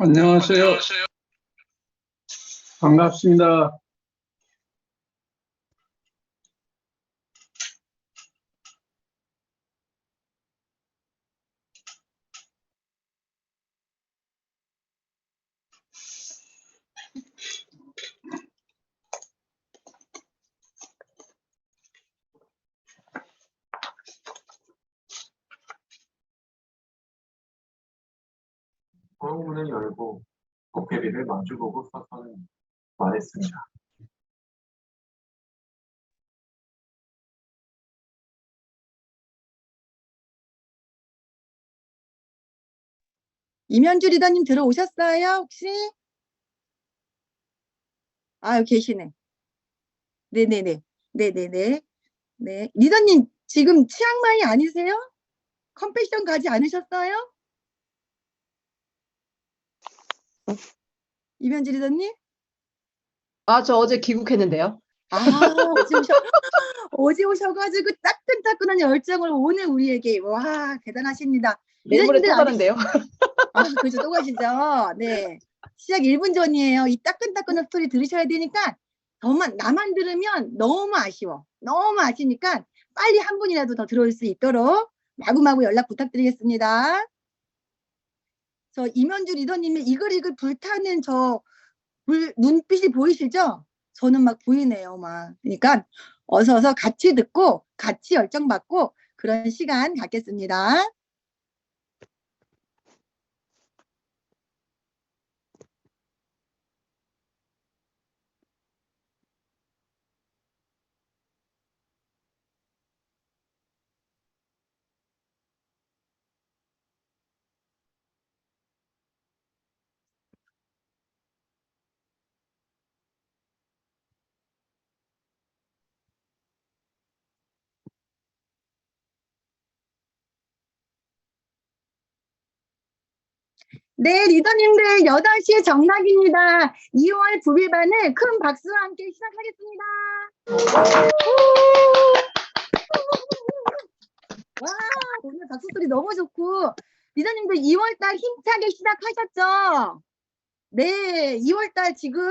안녕하세요. 반갑습니다. 문을 열고 도깨비를 마주보고 서서는 말했습니다. 이면주 리더님 들어오셨어요, 혹시? 아유, 계시네. 네네네. 네네네. 네. 리더님, 지금 치앙마이 아니세요? 컴패션 가지 않으셨어요? 이면주 리더님? 저 어제 귀국했는데요. 어제 오셔가지고 따끈따끈한 열정을 오늘 우리에게, 와, 대단하십니다. 내일모레 또 가는데요. 그죠, 또 가시죠. 네. 시작 1분 전이에요. 이 따끈따끈한 스토리 들으셔야 되니까, 나만 들으면 너무 아쉬워. 너무 아쉬니까 빨리 한 분이라도 더 들어올 수 있도록 마구마구 연락 부탁드리겠습니다. 저 이면주 리더님의 이글이글 불타는 눈빛이 보이시죠? 저는 막 보이네요, 막. 그러니까 어서 같이 듣고 같이 열정받고 그런 시간 갖겠습니다. 네, 리더님들 8시에 정답입니다. 2월 9일반을 큰 박수와 함께 시작하겠습니다. 와, 오늘 박수 소리 너무 좋고, 리더님들 2월달 힘차게 시작하셨죠? 네, 2월달 지금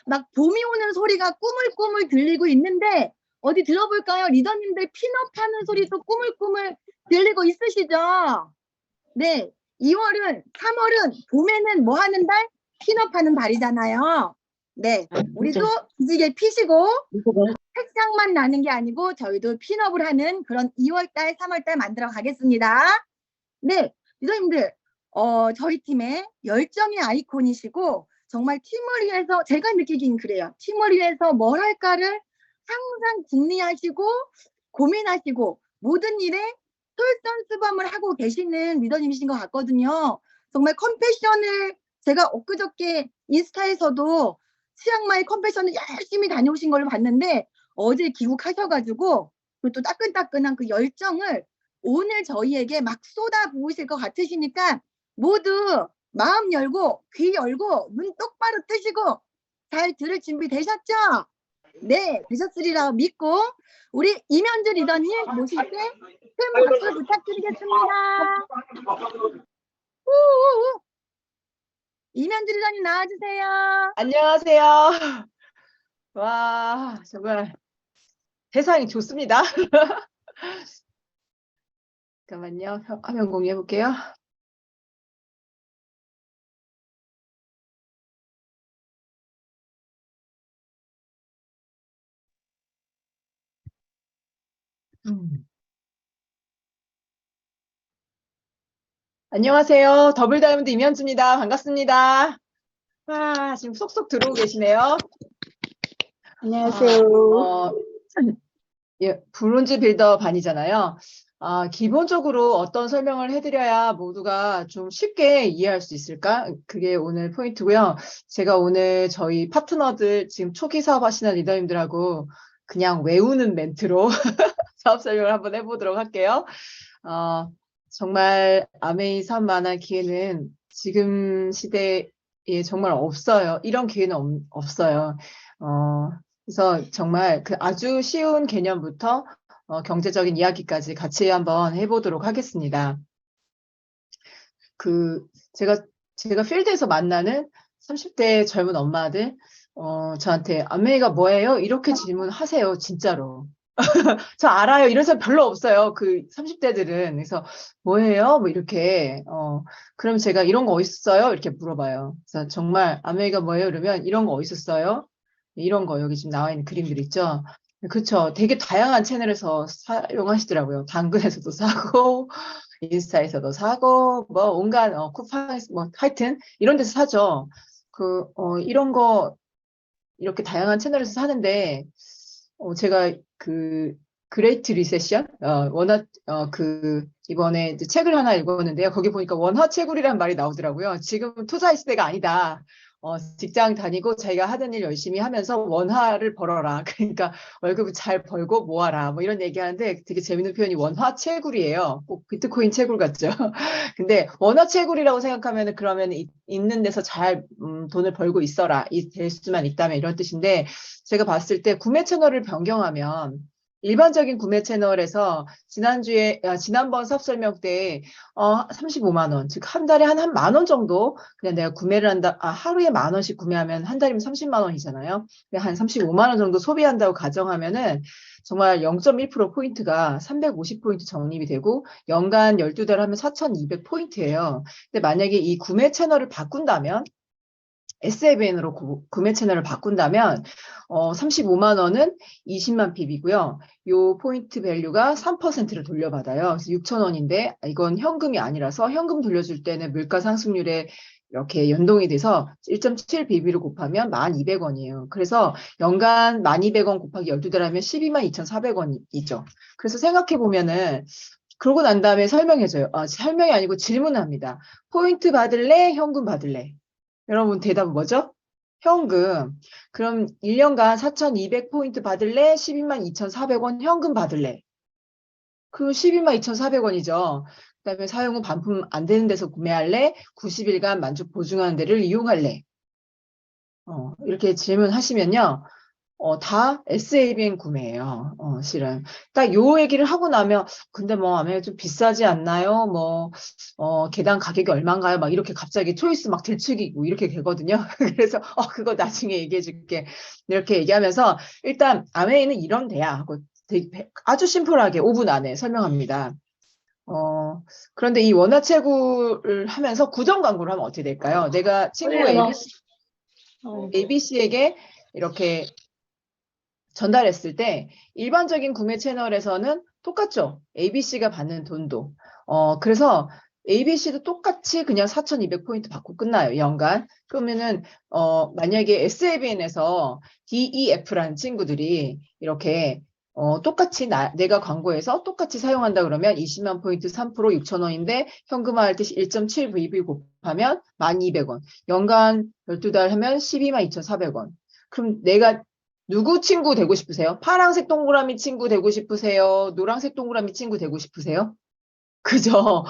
막 봄이 오는 소리가 꾸물꾸물 들리고 있는데, 어디 들어볼까요? 리더님들 핀업하는 소리도 꾸물꾸물 들리고 있으시죠? 네, 2월은, 3월은 봄에는 뭐 하는 달? 핀업하는 달이잖아요. 네, 우리도 기지개 피시고 색상만 나는 게 아니고 저희도 핀업을 하는 그런 2월달, 3월달 만들어 가겠습니다. 네, 리더님들, 저희 팀의 열정의 아이콘이시고 정말 팀을 위해서, 제가 느끼긴 그래요. 팀을 위해서 뭘 할까를 항상 궁리하시고 고민하시고 모든 일에 솔선수범을 하고 계시는 리더님이신 것 같거든요. 정말 컴패션을 제가 엊그저께 인스타에서도 치앙마이 컴패션을 열심히 다녀오신 걸로 봤는데 어제 귀국하셔가지고 또 따끈따끈한 그 열정을 오늘 저희에게 막 쏟아 부으실 것 같으시니까 모두 마음 열고 귀 열고 눈 똑바로 뜨시고 잘 들을 준비 되셨죠? 네, 되셨으리라 믿고 우리 이면주 리더님 모실 때 큰 박수 부탁드리겠습니다. 우우우. 이면주 리더님 나와주세요. 안녕하세요. 와, 정말 세상이 좋습니다. 잠깐만요. 화면 공유해 볼게요. 안녕하세요. 더블 다이아몬드 이면주입니다. 반갑습니다. 와, 지금 쏙쏙 들어오고 계시네요. 안녕하세요. 예, 브론즈 빌더 반이잖아요. 기본적으로 어떤 설명을 해드려야 모두가 좀 쉽게 이해할 수 있을까? 그게 오늘 포인트고요. 제가 오늘 저희 파트너들 지금 초기 사업 하시는 리더님들하고 그냥 외우는 멘트로 사업 설명을 한번 해보도록 할게요. 정말 아메이 사업만한 기회는 지금 시대에 정말 없어요. 이런 기회는 없어요. 그래서 정말 그 아주 쉬운 개념부터 경제적인 이야기까지 같이 한번 해보도록 하겠습니다. 제가 제가 필드에서 만나는 30대 젊은 엄마들, 저한테 아메이가 뭐예요? 이렇게 질문하세요, 진짜로. 저 알아요. 이런 사람 별로 없어요. 그 30대들은. 그래서 뭐예요? 뭐 이렇게, 그럼 제가 이런 거 어딨어요? 이렇게 물어봐요. 그래서 정말 아메이가 뭐예요? 이러면 이런 거 어딨어요? 이런 거 여기 지금 나와 있는 그림들 있죠? 그쵸. 되게 다양한 채널에서 사용하시더라고요. 당근에서도 사고, 인스타에서도 사고, 뭐, 온갖, 쿠팡, 뭐, 하여튼, 이런 데서 사죠. 이런 거, 이렇게 다양한 채널에서 사는데, 제가 그레이트 리세션? 이번에 이제 책을 하나 읽었는데요. 거기 보니까 원화채굴이라는 말이 나오더라고요. 지금 투자할 시대가 아니다. 직장 다니고 자기가 하던 일 열심히 하면서 원화를 벌어라. 그러니까 월급을 잘 벌고 모아라. 뭐 이런 얘기 하는데 되게 재밌는 표현이 원화채굴이에요. 꼭 비트코인 채굴 같죠. 근데 원화채굴이라고 생각하면 그러면 있는 데서 잘 돈을 벌고 있어라. 될 수만 있다면 이런 뜻인데 제가 봤을 때 구매 채널을 변경하면 일반적인 구매 채널에서 지난번 수업 설명 때 35만 원, 즉 한 달에 한 10,000원 정도 그냥 내가 구매를 한다. 하루에 10,000원씩 구매하면 한 달이면 30만 원이잖아요. 한 35만 원 정도 소비한다고 가정하면은 정말 0.1% 포인트가 350포인트 적립이 되고 연간 12달 하면 4,200포인트예요. 근데 만약에 이 구매 채널을 바꾼다면 SABN으로 구매 채널을 바꾼다면 35만 원은 20만 핍이고요. 요 포인트 밸류가 3%를 돌려받아요. 그래서 6,000원인데 이건 현금이 아니라서 현금 돌려줄 때는 물가 상승률에 이렇게 연동이 돼서 1.7 BB로 곱하면 1,200원이에요. 그래서 연간 1,200원 곱하기 12달 하면 122,400원이죠. 그래서 생각해 보면은 그러고 난 다음에 설명해줘요. 설명이 아니고 질문합니다. 포인트 받을래? 현금 받을래? 여러분 대답은 뭐죠? 현금. 그럼 1년간 4,200포인트 받을래? 122,400원 현금 받을래? 그 122,400원이죠. 그다음에 사용은 반품 안 되는 데서 구매할래? 90일간 만족 보증하는 데를 이용할래? 이렇게 질문하시면요. 다 SABN 구매예요. 실은. 딱 요 얘기를 하고 나면, 근데 뭐, 아메가 좀 비싸지 않나요? 뭐, 개당 가격이 얼마인가요? 막 이렇게 갑자기 초이스 막 들추기고 이렇게 되거든요. 그래서, 그거 나중에 얘기해 줄게. 이렇게 얘기하면서, 일단, 아메이는 이런 데야. 하고 아주 심플하게 5분 안에 설명합니다. 그런데 이 원화채굴을 하면서 구정 광고를 하면 어떻게 될까요? 내가 친구 ABC에게 이렇게 전달했을 때 일반적인 구매 채널에서는 똑같죠. ABC가 받는 돈도. 그래서 ABC도 똑같이 그냥 4,200포인트 받고 끝나요. 연간. 그러면은 만약에 SABN에서 DEF라는 친구들이 이렇게 똑같이 내가 광고해서 똑같이 사용한다 그러면 20만 포인트 3% 6,000원인데 현금화할 때 1.7 VB 곱하면 1,200원. 연간 12달 하면 122,400원. 그럼 내가 누구 친구 되고 싶으세요? 파란색 동그라미 친구 되고 싶으세요? 노란색 동그라미 친구 되고 싶으세요? 그죠?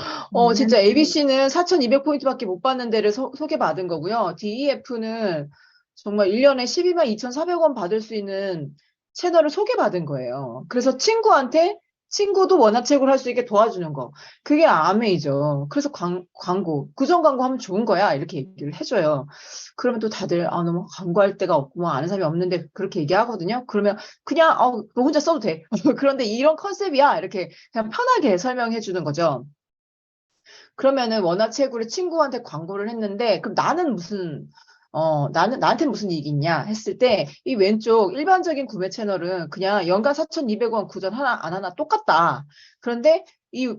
진짜 ABC는 4,200포인트밖에 못 받는 데를 소개받은 거고요. DEF는 정말 1년에 122,400원 받을 수 있는 채널을 소개받은 거예요. 그래서 친구도 원화채굴 할 수 있게 도와주는 거. 그게 아메이죠. 그래서 광고, 구정 광고 하면 좋은 거야. 이렇게 얘기를 해줘요. 그러면 또 다들, 너무 광고할 데가 없고, 뭐 아는 사람이 없는데 그렇게 얘기하거든요. 그러면 그냥, 너 혼자 써도 돼. 그런데 이런 컨셉이야. 이렇게 그냥 편하게 설명해 주는 거죠. 그러면은 원화채굴을 친구한테 광고를 했는데, 그럼 나한테 무슨 이익이 있냐 했을 때, 이 왼쪽 일반적인 구매 채널은 그냥 연간 4,200원 구전 하나, 안 하나 똑같다. 그런데 이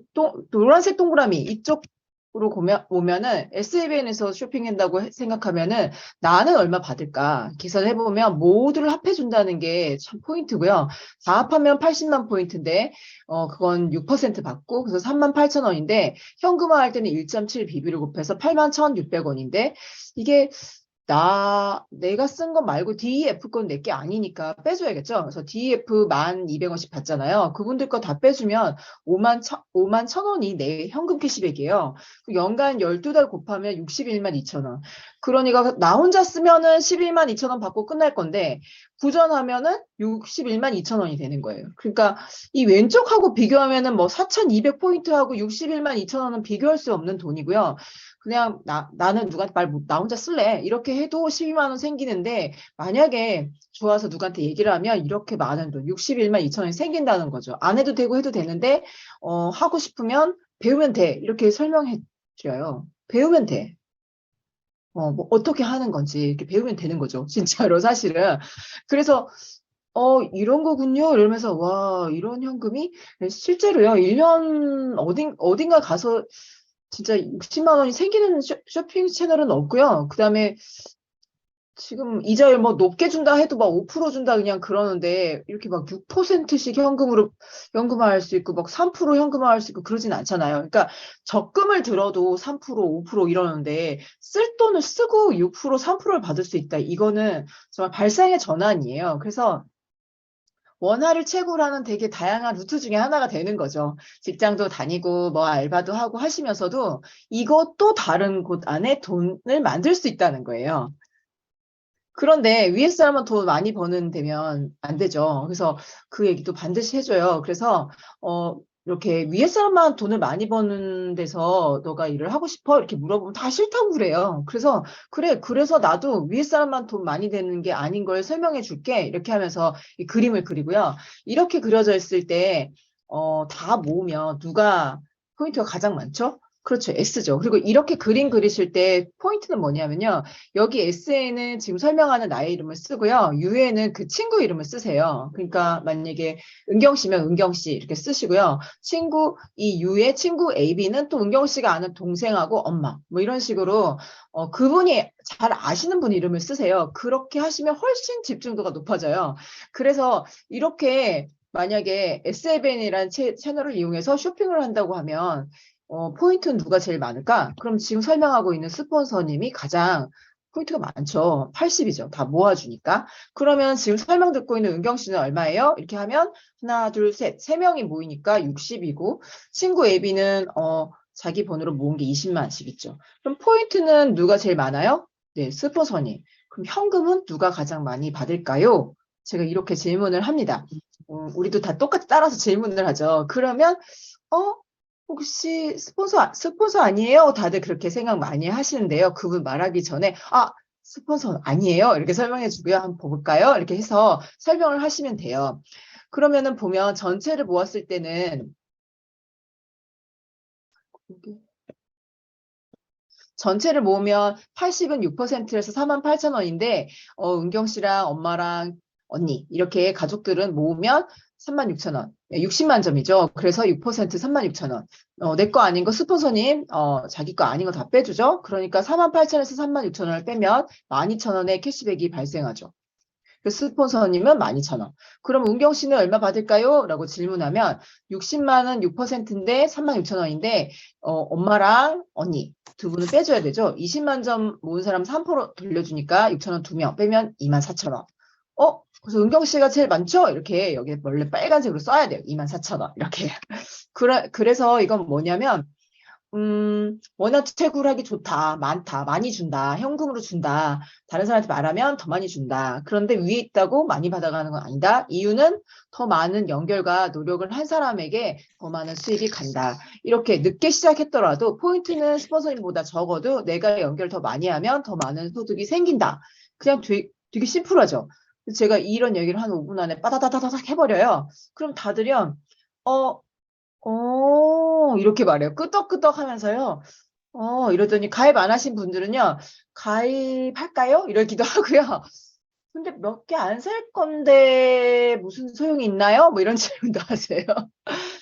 노란색 동그라미 이쪽으로 보면은 SABN에서 쇼핑한다고 생각하면은 나는 얼마 받을까 계산해보면 모두를 합해준다는 게 참 포인트고요. 다 합하면 80만 포인트인데, 그건 6% 받고, 그래서 38,000원인데, 현금화할 때는 1.7 BB를 곱해서 81,600원인데, 이게 내가 쓴 거 말고 DEF 건 내 게 아니니까 빼줘야겠죠. 그래서 DEF 1,200원씩 받잖아요. 그분들 거 다 빼주면 51,000원이 내 현금 캐시백이에요. 연간 12달 곱하면 612,000원. 그러니까 나 혼자 쓰면은 112,000원 받고 끝날 건데, 구전하면은 612,000원이 되는 거예요. 그러니까 이 왼쪽하고 비교하면은 뭐 4,200포인트하고 612,000원은 비교할 수 없는 돈이고요. 그냥 나는 누구한테 나 혼자 쓸래. 이렇게 해도 12만 원 생기는데 만약에 좋아서 누구한테 얘기를 하면 이렇게 많은 돈, 61만 2천 원이 생긴다는 거죠. 안 해도 되고 해도 되는데 하고 싶으면 배우면 돼. 이렇게 설명해 줘요. 배우면 돼. 뭐 어떻게 하는 건지 이렇게 배우면 되는 거죠. 진짜로 사실은. 그래서 이런 거군요. 이러면서 와, 이런 현금이 실제로요. 1년 어딘가 가서 진짜 60만 원이 생기는 쇼핑 채널은 없고요. 그다음에 지금 이자율 뭐 높게 준다 해도 막 5% 준다 그냥 그러는데 이렇게 막 6%씩 현금화할 수 있고 막 3% 현금화할 수 있고 그러진 않잖아요. 그러니까 적금을 들어도 3% 5% 이러는데 쓸 돈을 쓰고 6% 3%를 받을 수 있다. 이거는 정말 발상의 전환이에요. 그래서 원화를 채굴 하는 되게 다양한 루트 중에 하나가 되는 거죠. 직장도 다니고 뭐 알바도 하고 하시면서도 이것도 다른 곳 안에 돈을 만들 수 있다는 거예요. 그런데 위에 사람은 돈 많이 버는 되면 안 되죠. 그래서 그 얘기도 반드시 해줘요. 그래서 이렇게 위에 사람만 돈을 많이 버는 데서 너가 일을 하고 싶어? 이렇게 물어보면 다 싫다고 그래요. 그래서 그래서 나도 위에 사람만 돈 많이 되는 게 아닌 걸 설명해 줄게. 이렇게 하면서 이 그림을 그리고요. 이렇게 그려져 있을 때 다 모으면 누가 포인트가 가장 많죠? 그렇죠. S죠. 그리고 이렇게 그림 그리실 때 포인트는 뭐냐면요. 여기 S에는 지금 설명하는 나의 이름을 쓰고요. U에는 그 친구 이름을 쓰세요. 그러니까 만약에 은경 씨면 은경 씨 이렇게 쓰시고요. 이 U의 친구 AB는 또 은경 씨가 아는 동생하고 엄마 뭐 이런 식으로 그분이 잘 아시는 분 이름을 쓰세요. 그렇게 하시면 훨씬 집중도가 높아져요. 그래서 이렇게 만약에 SFN이라는 채널을 이용해서 쇼핑을 한다고 하면 포인트는 누가 제일 많을까? 그럼 지금 설명하고 있는 스폰서님이 가장 포인트가 많죠. 80이죠. 다 모아주니까. 그러면 지금 설명 듣고 있는 은경 씨는 얼마예요? 이렇게 하면 하나, 둘, 셋. 세 명이 모이니까 60이고 친구 애비는 자기 번호로 모은 게 20만씩 있죠. 그럼 포인트는 누가 제일 많아요? 네, 스폰서님. 그럼 현금은 누가 가장 많이 받을까요? 제가 이렇게 질문을 합니다. 우리도 다 똑같이 따라서 질문을 하죠. 그러면 혹시 스폰서 아니에요? 다들 그렇게 생각 많이 하시는데요. 그분 말하기 전에, 스폰서 아니에요? 이렇게 설명해 주고요. 한번 볼까요? 이렇게 해서 설명을 하시면 돼요. 그러면은 보면 전체를 모았을 때는, 전체를 모으면 80은 6%에서 48,000원인데, 은경 씨랑 엄마랑 언니, 이렇게 가족들은 모으면 36,000원. 60만 점이죠. 그래서 6% 36,000원. 내 거 아닌 거 스폰서님, 자기 거 아닌 거 다 빼주죠. 그러니까 48,000원에서 36,000원을 빼면 12,000원의 캐시백이 발생하죠. 그 스폰서님은 12,000원. 그럼 은경 씨는 얼마 받을까요? 라고 질문하면 60만 원 6%인데 36,000원인데 엄마랑 언니 두 분은 빼줘야 되죠. 20만 점 모은 사람 3% 돌려주니까 6,000원 2명 빼면 24,000원. 그래서 은경 씨가 제일 많죠? 이렇게 여기 원래 빨간색으로 써야 돼요. 24,000원 이렇게. 그래서 이건 뭐냐면 워낙 채굴하기 좋다, 많다, 많이 준다, 현금으로 준다. 다른 사람한테 말하면 더 많이 준다. 그런데 위에 있다고 많이 받아가는 건 아니다. 이유는 더 많은 연결과 노력을 한 사람에게 더 많은 수익이 간다. 이렇게 늦게 시작했더라도 포인트는 스폰서님보다 적어도 내가 연결 더 많이 하면 더 많은 소득이 생긴다. 그냥 되게 심플하죠. 제가 이런 얘기를 한 5분 안에 빠다다다닥 해버려요. 그럼 다들요, 이렇게 말해요. 끄덕끄덕 하면서요. 이러더니 가입 안 하신 분들은요, 가입할까요? 이러기도 하고요. 근데 몇 개 안 살 건데 무슨 소용이 있나요? 뭐 이런 질문도 하세요.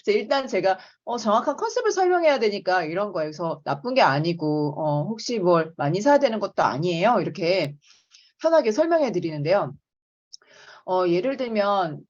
일단 제가 정확한 컨셉을 설명해야 되니까 이런 거예요. 그래서 나쁜 게 아니고 혹시 뭘 많이 사야 되는 것도 아니에요. 이렇게 편하게 설명해 드리는데요. 예를 들면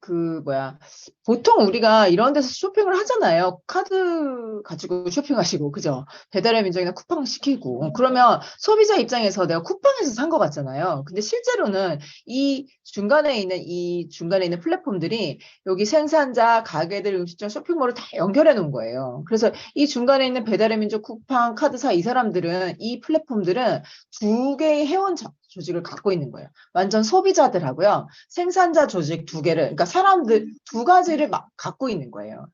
보통 우리가 이런 데서 쇼핑을 하잖아요. 카드 가지고 쇼핑하시고 그죠? 배달의 민족이나 쿠팡 시키고 그러면 소비자 입장에서 내가 쿠팡에서 산 것 같잖아요. 근데 실제로는 이 중간에 있는 플랫폼들이 여기 생산자, 가게들, 음식점, 쇼핑몰을 다 연결해 놓은 거예요. 그래서 이 중간에 있는 배달의 민족, 쿠팡, 카드사 이 사람들은 이 플랫폼들은 두 개의 회원 조직을 갖고 있는 거예요. 완전 소비자들하고요. 생산자 조직 두 개를, 그러니까 사람들 두 가지를 막 갖고 있는 거예요.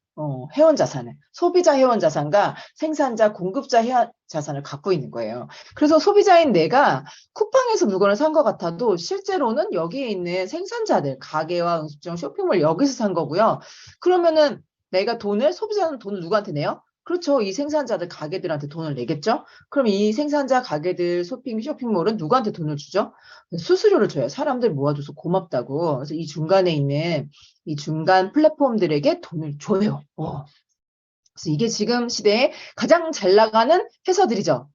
회원 자산을, 소비자 회원 자산과 생산자, 공급자 회원 자산을 갖고 있는 거예요. 그래서 소비자인 내가 쿠팡에서 물건을 산 것 같아도 실제로는 여기에 있는 생산자들, 가게와 음식점, 쇼핑몰 여기서 산 거고요. 그러면은 내가 소비자는 돈을 누구한테 내요? 그렇죠. 이 생산자들, 가게들한테 돈을 내겠죠? 그럼 이 생산자, 가게들, 쇼핑몰은 누구한테 돈을 주죠? 수수료를 줘요. 사람들 모아줘서 고맙다고. 그래서 이 중간에 있는 이 중간 플랫폼들에게 돈을 줘요. 그래서 이게 지금 시대에 가장 잘 나가는 회사들이죠.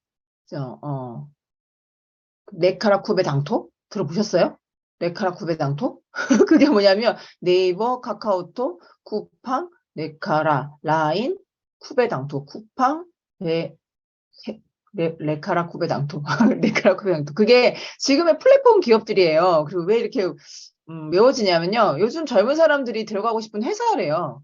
네카라쿠베 당토 들어보셨어요? 네카라쿠베 당토? 그게 뭐냐면 네이버, 카카오톡, 쿠팡, 네카라, 라인, 쿠베 당토, 쿠팡, 레카라쿠베 당토, 네카라쿠베 당토. 그게 지금의 플랫폼 기업들이에요. 그리고 왜 이렇게 외워지냐면요. 요즘 젊은 사람들이 들어가고 싶은 회사래요.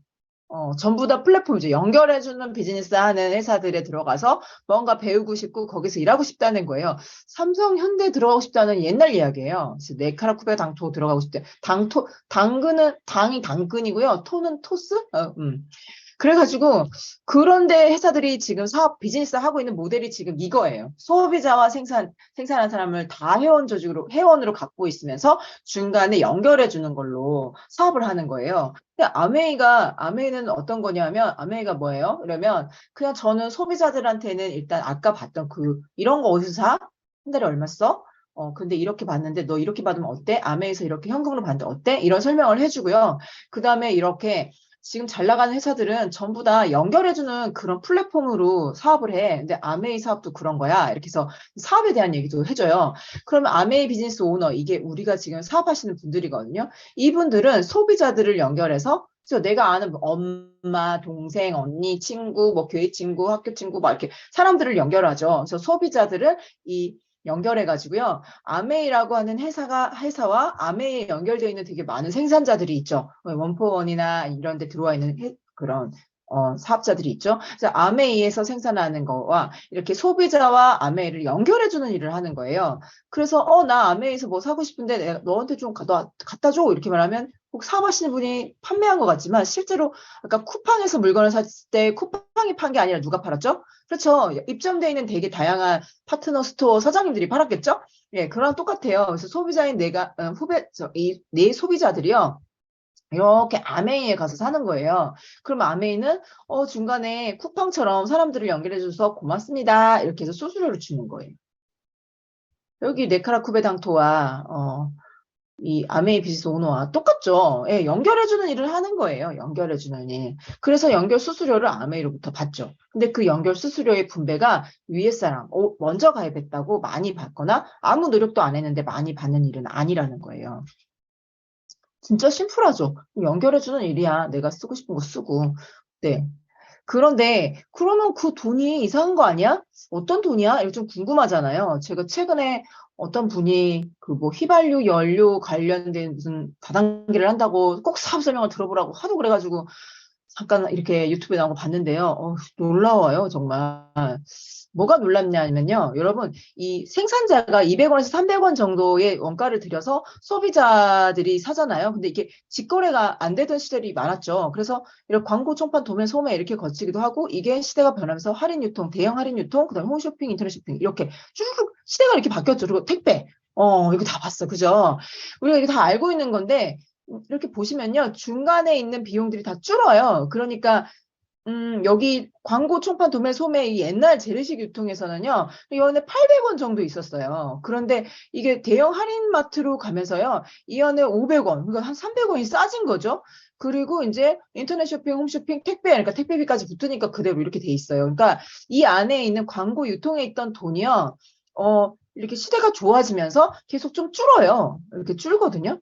전부 다 플랫폼이죠. 연결해주는 비즈니스 하는 회사들에 들어가서 뭔가 배우고 싶고 거기서 일하고 싶다는 거예요. 삼성, 현대 들어가고 싶다는 옛날 이야기예요. 그래서 네카라쿠베 당토 들어가고 싶대. 당이 당근이고요. 토는 토스? 그래가지고 그런데 회사들이 지금 비즈니스 하고 있는 모델이 지금 이거예요. 소비자와 생산한 사람을 다 회원으로 갖고 있으면서 중간에 연결해 주는 걸로 사업을 하는 거예요. 근데 아메이는 어떤 거냐면 아메이가 뭐예요? 그러면 그냥 저는 소비자들한테는 일단 아까 봤던 이런 거 어디서 사? 한 달에 얼마 써? 근데 이렇게 받는데 너 이렇게 받으면 어때? 아메이에서 이렇게 현금으로 받는데 어때? 이런 설명을 해주고요. 그 다음에 이렇게 지금 잘 나가는 회사들은 전부 다 연결해주는 그런 플랫폼으로 사업을 해. 근데 아메이 사업도 그런 거야. 이렇게 해서 사업에 대한 얘기도 해줘요. 그러면 아메이 비즈니스 오너, 이게 우리가 지금 사업하시는 분들이거든요. 이분들은 소비자들을 연결해서 그래서 내가 아는 엄마, 동생, 언니, 친구, 뭐 교회 친구, 학교 친구, 막 이렇게 사람들을 연결하죠. 그래서 소비자들을 연결해가지고요. 아메이라고 하는 회사와 아메이에 연결되어 있는 되게 많은 생산자들이 있죠. 원포원이나 이런 데 들어와 있는 그런 사업자들이 있죠. 그래서 아메이에서 생산하는 거와 이렇게 소비자와 아메이를 연결해주는 일을 하는 거예요. 그래서 나 아메이에서 뭐 사고 싶은데 내가 너한테 좀 갖다 줘 이렇게 말하면 꼭 사업하시는 분이 판매한 것 같지만 실제로 아까 쿠팡에서 물건을 샀을 때 쿠팡이 판 게 아니라 누가 팔았죠? 그렇죠. 입점되어 있는 되게 다양한 파트너 스토어 사장님들이 팔았겠죠? 예, 그런 똑같아요. 그래서 소비자인 내 소비자들이요. 이렇게 아메이에 가서 사는 거예요. 그럼 아메이는 중간에 쿠팡처럼 사람들을 연결해줘서 고맙습니다. 이렇게 해서 수수료를 주는 거예요. 여기 네카라쿠베 당토와 이 아메이 비즈니스 오너와 똑같죠. 예, 연결해주는 일을 하는 거예요. 연결해주는 일. 그래서 연결 수수료를 아메이로부터 받죠. 근데 그 연결 수수료의 분배가 위에 사람, 먼저 가입했다고 많이 받거나 아무 노력도 안 했는데 많이 받는 일은 아니라는 거예요. 진짜 심플하죠. 연결해주는 일이야. 내가 쓰고 싶은 거 쓰고. 네. 그런데 그러면 그 돈이 이상한 거 아니야? 어떤 돈이야? 이거 좀 궁금하잖아요. 제가 최근에 어떤 분이 뭐 휘발유 연료 관련된 무슨 다단계를 한다고 꼭 사업 설명을 들어보라고 하도 그래가지고 잠깐 이렇게 유튜브에 나온 거 봤는데요. 놀라워요, 정말. 뭐가 놀랍냐면요. 여러분, 이 생산자가 200원에서 300원 정도의 원가를 들여서 소비자들이 사잖아요. 근데 이게 직거래가 안 되던 시절이 많았죠. 그래서 이렇게 광고, 총판, 도매, 소매 이렇게 거치기도 하고 이게 시대가 변하면서 할인 유통, 대형 할인 유통, 그다음에 홈쇼핑, 인터넷 쇼핑 이렇게 쭉 시대가 이렇게 바뀌었죠. 그리고 택배. 이거 다 봤어. 그죠? 우리가 이거 다 알고 있는 건데 이렇게 보시면요. 중간에 있는 비용들이 다 줄어요. 그러니까 여기 광고, 총판, 도매, 소매 이 옛날 재래식 유통에서는요. 이 안에 800원 정도 있었어요. 그런데 이게 대형 할인마트로 가면서요. 이 안에 500원, 그러니까 한 300원이 싸진 거죠. 그리고 이제 인터넷 쇼핑, 홈쇼핑, 택배, 그러니까 택배비까지 붙으니까 그대로 이렇게 돼 있어요. 그러니까 이 안에 있는 광고 유통에 있던 돈이요. 이렇게 시대가 좋아지면서 계속 좀 줄어요. 이렇게 줄거든요.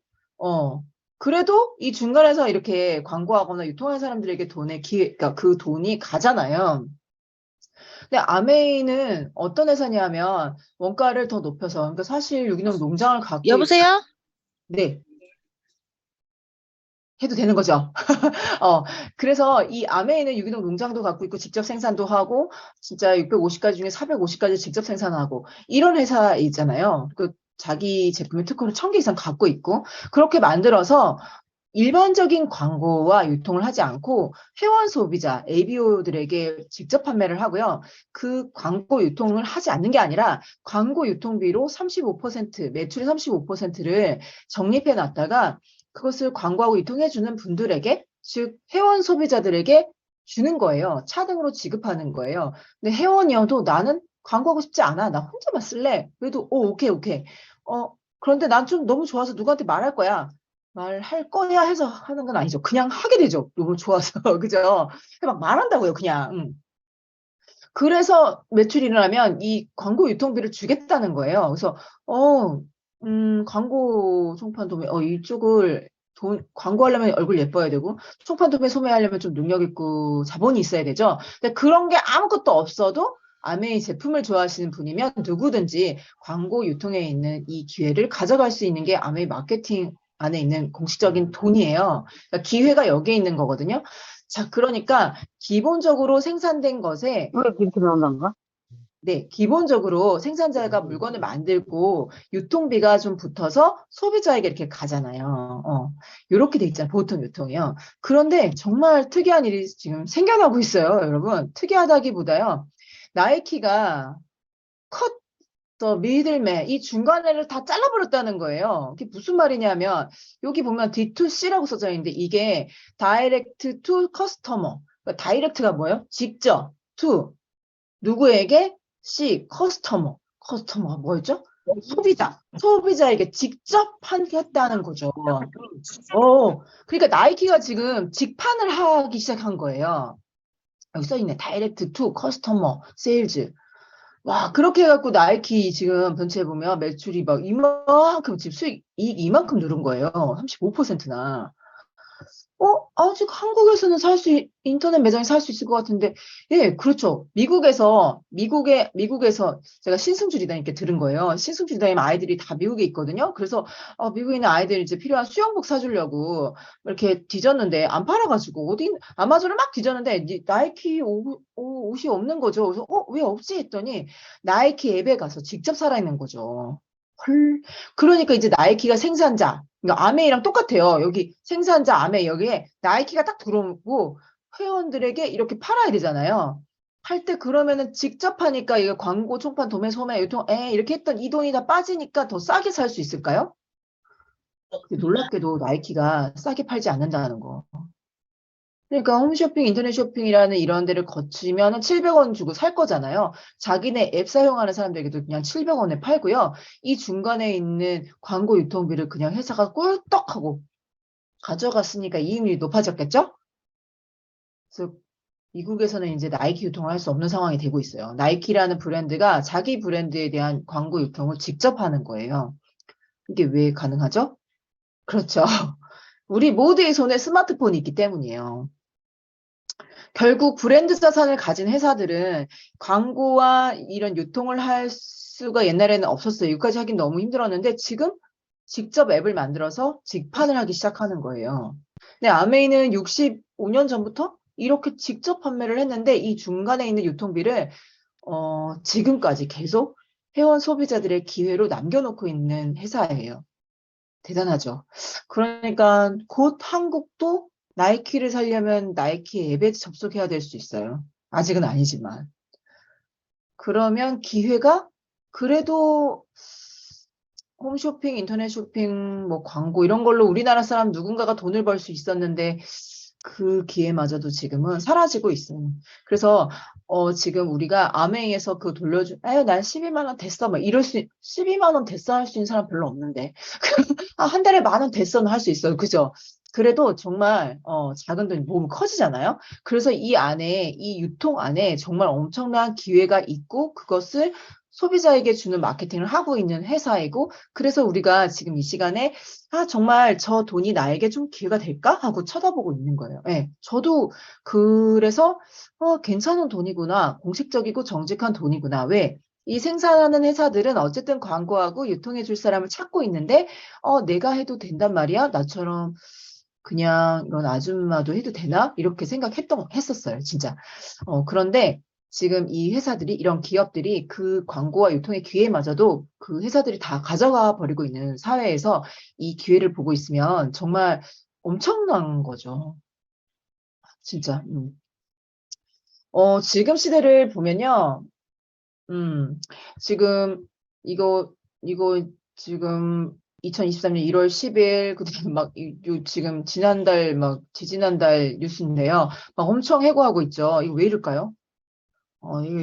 그래도 이 중간에서 이렇게 광고하거나 유통하는 사람들에게 그러니까 그 돈이 가잖아요. 근데 아메이는 어떤 회사냐면 원가를 더 높여서, 그러니까 사실 유기농 농장을 갖고 여보세요? 네. 해도 되는 거죠. 그래서 이 아메이는 유기농 농장도 갖고 있고 직접 생산도 하고 진짜 650가지 중에 450가지 직접 생산하고 이런 회사 있잖아요. 자기 제품의 특허를 1000개 이상 갖고 있고 그렇게 만들어서 일반적인 광고와 유통을 하지 않고 회원 소비자, ABO들에게 직접 판매를 하고요. 그 광고 유통을 하지 않는 게 아니라 광고 유통비로 35%, 매출의 35%를 적립해 놨다가 그것을 광고하고 유통해 주는 분들에게, 즉 회원 소비자들에게 주는 거예요. 차등으로 지급하는 거예요. 근데 회원이어도 나는 광고하고 싶지 않아. 나 혼자만 쓸래. 그래도 오케이. 그런데 난 좀 너무 좋아서 누구한테 말할 거야. 말할 거야 해서 하는 건 아니죠. 그냥 하게 되죠. 너무 좋아서. 그죠? 막 말한다고요, 그냥. 그래서 매출이 일어나면 이 광고 유통비를 주겠다는 거예요. 그래서, 광고 총판 도매, 이쪽을 광고하려면 얼굴 예뻐야 되고, 총판 도매 소매하려면 좀 능력 있고 자본이 있어야 되죠. 근데 그런 게 아무것도 없어도 아메이 제품을 좋아하시는 분이면 누구든지 광고 유통에 있는 이 기회를 가져갈 수 있는 게 아메이 마케팅 안에 있는 공식적인 돈이에요. 그러니까 기회가 여기에 있는 거거든요. 자, 그러니까 기본적으로 생산된 것에 왜 그렇게 나온단가? 네, 기본적으로 생산자가 물건을 만들고 유통비가 좀 붙어서 소비자에게 이렇게 가잖아요. 이렇게 돼 있잖아요. 보통 유통이요. 그런데 정말 특이한 일이 지금 생겨나고 있어요, 여러분. 특이하다기보다요. 나이키가 컷 더 미들맨, 이 중간에를 다 잘라버렸다는 거예요. 이게 무슨 말이냐면 여기 보면 D2C라고 써져 있는데 이게 다이렉트 투 커스터머. 그러니까 다이렉트가 뭐예요? 직접 투 누구에게? C 커스터머가 뭐였죠? 소비자에게 직접 했다는 거죠. 그러니까 나이키가 지금 직판을 하기 시작한 거예요. 여기 써있네. 다이렉트 투 커스터머 세일즈. 와, 그렇게 해갖고 나이키 지금 전체에 보면 매출이 막 이만큼 지금 수익, 이익 이만큼 누른 거예요. 35%나. 아직 한국에서는 인터넷 매장에 살 수 있을 것 같은데, 예, 그렇죠. 미국에서 제가 신승주리단 이렇게 들은 거예요. 신승주리단이면 아이들이 다 미국에 있거든요. 그래서, 미국에 있는 아이들 이제 필요한 수영복 사주려고 이렇게 뒤졌는데, 안 팔아가지고, 아마존을 막 뒤졌는데, 나이키 옷이 없는 거죠. 그래서, 왜 없지? 했더니, 나이키 앱에 가서 직접 살아있는 거죠. 헐. 그러니까 이제 나이키가 생산자, 그러니까 아메이랑 똑같아요. 여기 생산자 아메이 여기에 나이키가 딱 들어오고 회원들에게 이렇게 팔아야 되잖아요. 할 때 그러면은 직접 하니까 이게 광고, 총판, 도매, 소매, 유통, 이렇게 했던 이 돈이 다 빠지니까 더 싸게 살 수 있을까요? 놀랍게도 나이키가 싸게 팔지 않는다는 거. 그러니까 홈쇼핑, 인터넷 쇼핑이라는 이런 데를 거치면 700원 주고 살 거잖아요. 자기네 앱 사용하는 사람들에게도 그냥 700원에 팔고요. 이 중간에 있는 광고 유통비를 그냥 회사가 꿀떡하고 가져갔으니까 이익률이 높아졌겠죠? 그래서 미국에서는 이제 나이키 유통을 할 수 없는 상황이 되고 있어요. 나이키라는 브랜드가 자기 브랜드에 대한 광고 유통을 직접 하는 거예요. 이게 왜 가능하죠? 그렇죠. 우리 모두의 손에 스마트폰이 있기 때문이에요. 결국 브랜드 자산을 가진 회사들은 광고와 이런 유통을 할 수가 옛날에는 없었어요. 여기까지 하긴 너무 힘들었는데 지금 직접 앱을 만들어서 직판을 하기 시작하는 거예요. 근데 아메이는 65년 전부터 이렇게 직접 판매를 했는데 이 중간에 있는 유통비를 지금까지 계속 회원 소비자들의 기회로 남겨놓고 있는 회사예요. 대단하죠. 그러니까 곧 한국도 나이키를 살려면 나이키 앱에 접속해야 될 수 있어요. 아직은 아니지만. 그러면 기회가 그래도 홈쇼핑, 인터넷 쇼핑, 뭐 광고 이런 걸로 우리나라 사람 누군가가 돈을 벌 수 있었는데 그 기회마저도 지금은 사라지고 있어요. 그래서 지금 우리가 아메이에서 그 난 12만 원 됐어. 막 12만 원 됐어 할 수 있는 사람 별로 없는데. 한 달에 10,000원 됐어는 할 수 있어요. 그죠? 그래도 정말 작은 돈이 모으면 커지잖아요. 그래서 이 유통 안에 정말 엄청난 기회가 있고 그것을 소비자에게 주는 마케팅을 하고 있는 회사이고 그래서 우리가 지금 이 시간에 정말 저 돈이 나에게 좀 기회가 될까 하고 쳐다보고 있는 거예요. 네, 저도 그래서 괜찮은 돈이구나. 공식적이고 정직한 돈이구나. 왜? 이 생산하는 회사들은 어쨌든 광고하고 유통해 줄 사람을 찾고 있는데 내가 해도 된단 말이야? 나처럼 그냥 이런 아줌마도 해도 되나? 이렇게 했었어요. 진짜. 그런데 지금 이 회사들이 이런 기업들이 그 광고와 유통의 기회마저도 그 회사들이 다 가져가 버리고 있는 사회에서 이 기회를 보고 있으면 정말 엄청난 거죠. 진짜. 지금 시대를 보면요. 지금 이거 지금 2023년 1월 10일 그다음에 지금 지난달 지지난달 뉴스인데요. 막 엄청 해고하고 있죠. 이거 왜 이럴까요?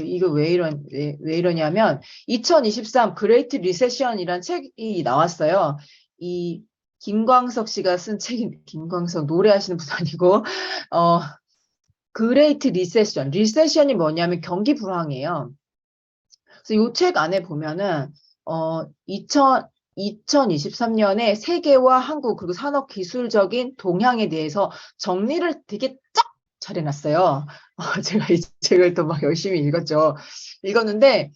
이거 왜 이러냐면 2023 그레이트 리세션이란 책이 나왔어요. 이 김광석 씨가 쓴 책인 김광석 노래하시는 분 아니고 그레이트 리세션. 리세션이 뭐냐면 경기 불황이에요. 그래서 이 책 안에 보면은 2023년에 세계와 한국 그리고 산업 기술적인 동향에 대해서 정리를 되게 쫙 잘 해놨어요. 제가 이 책을 또 막 열심히 읽었는데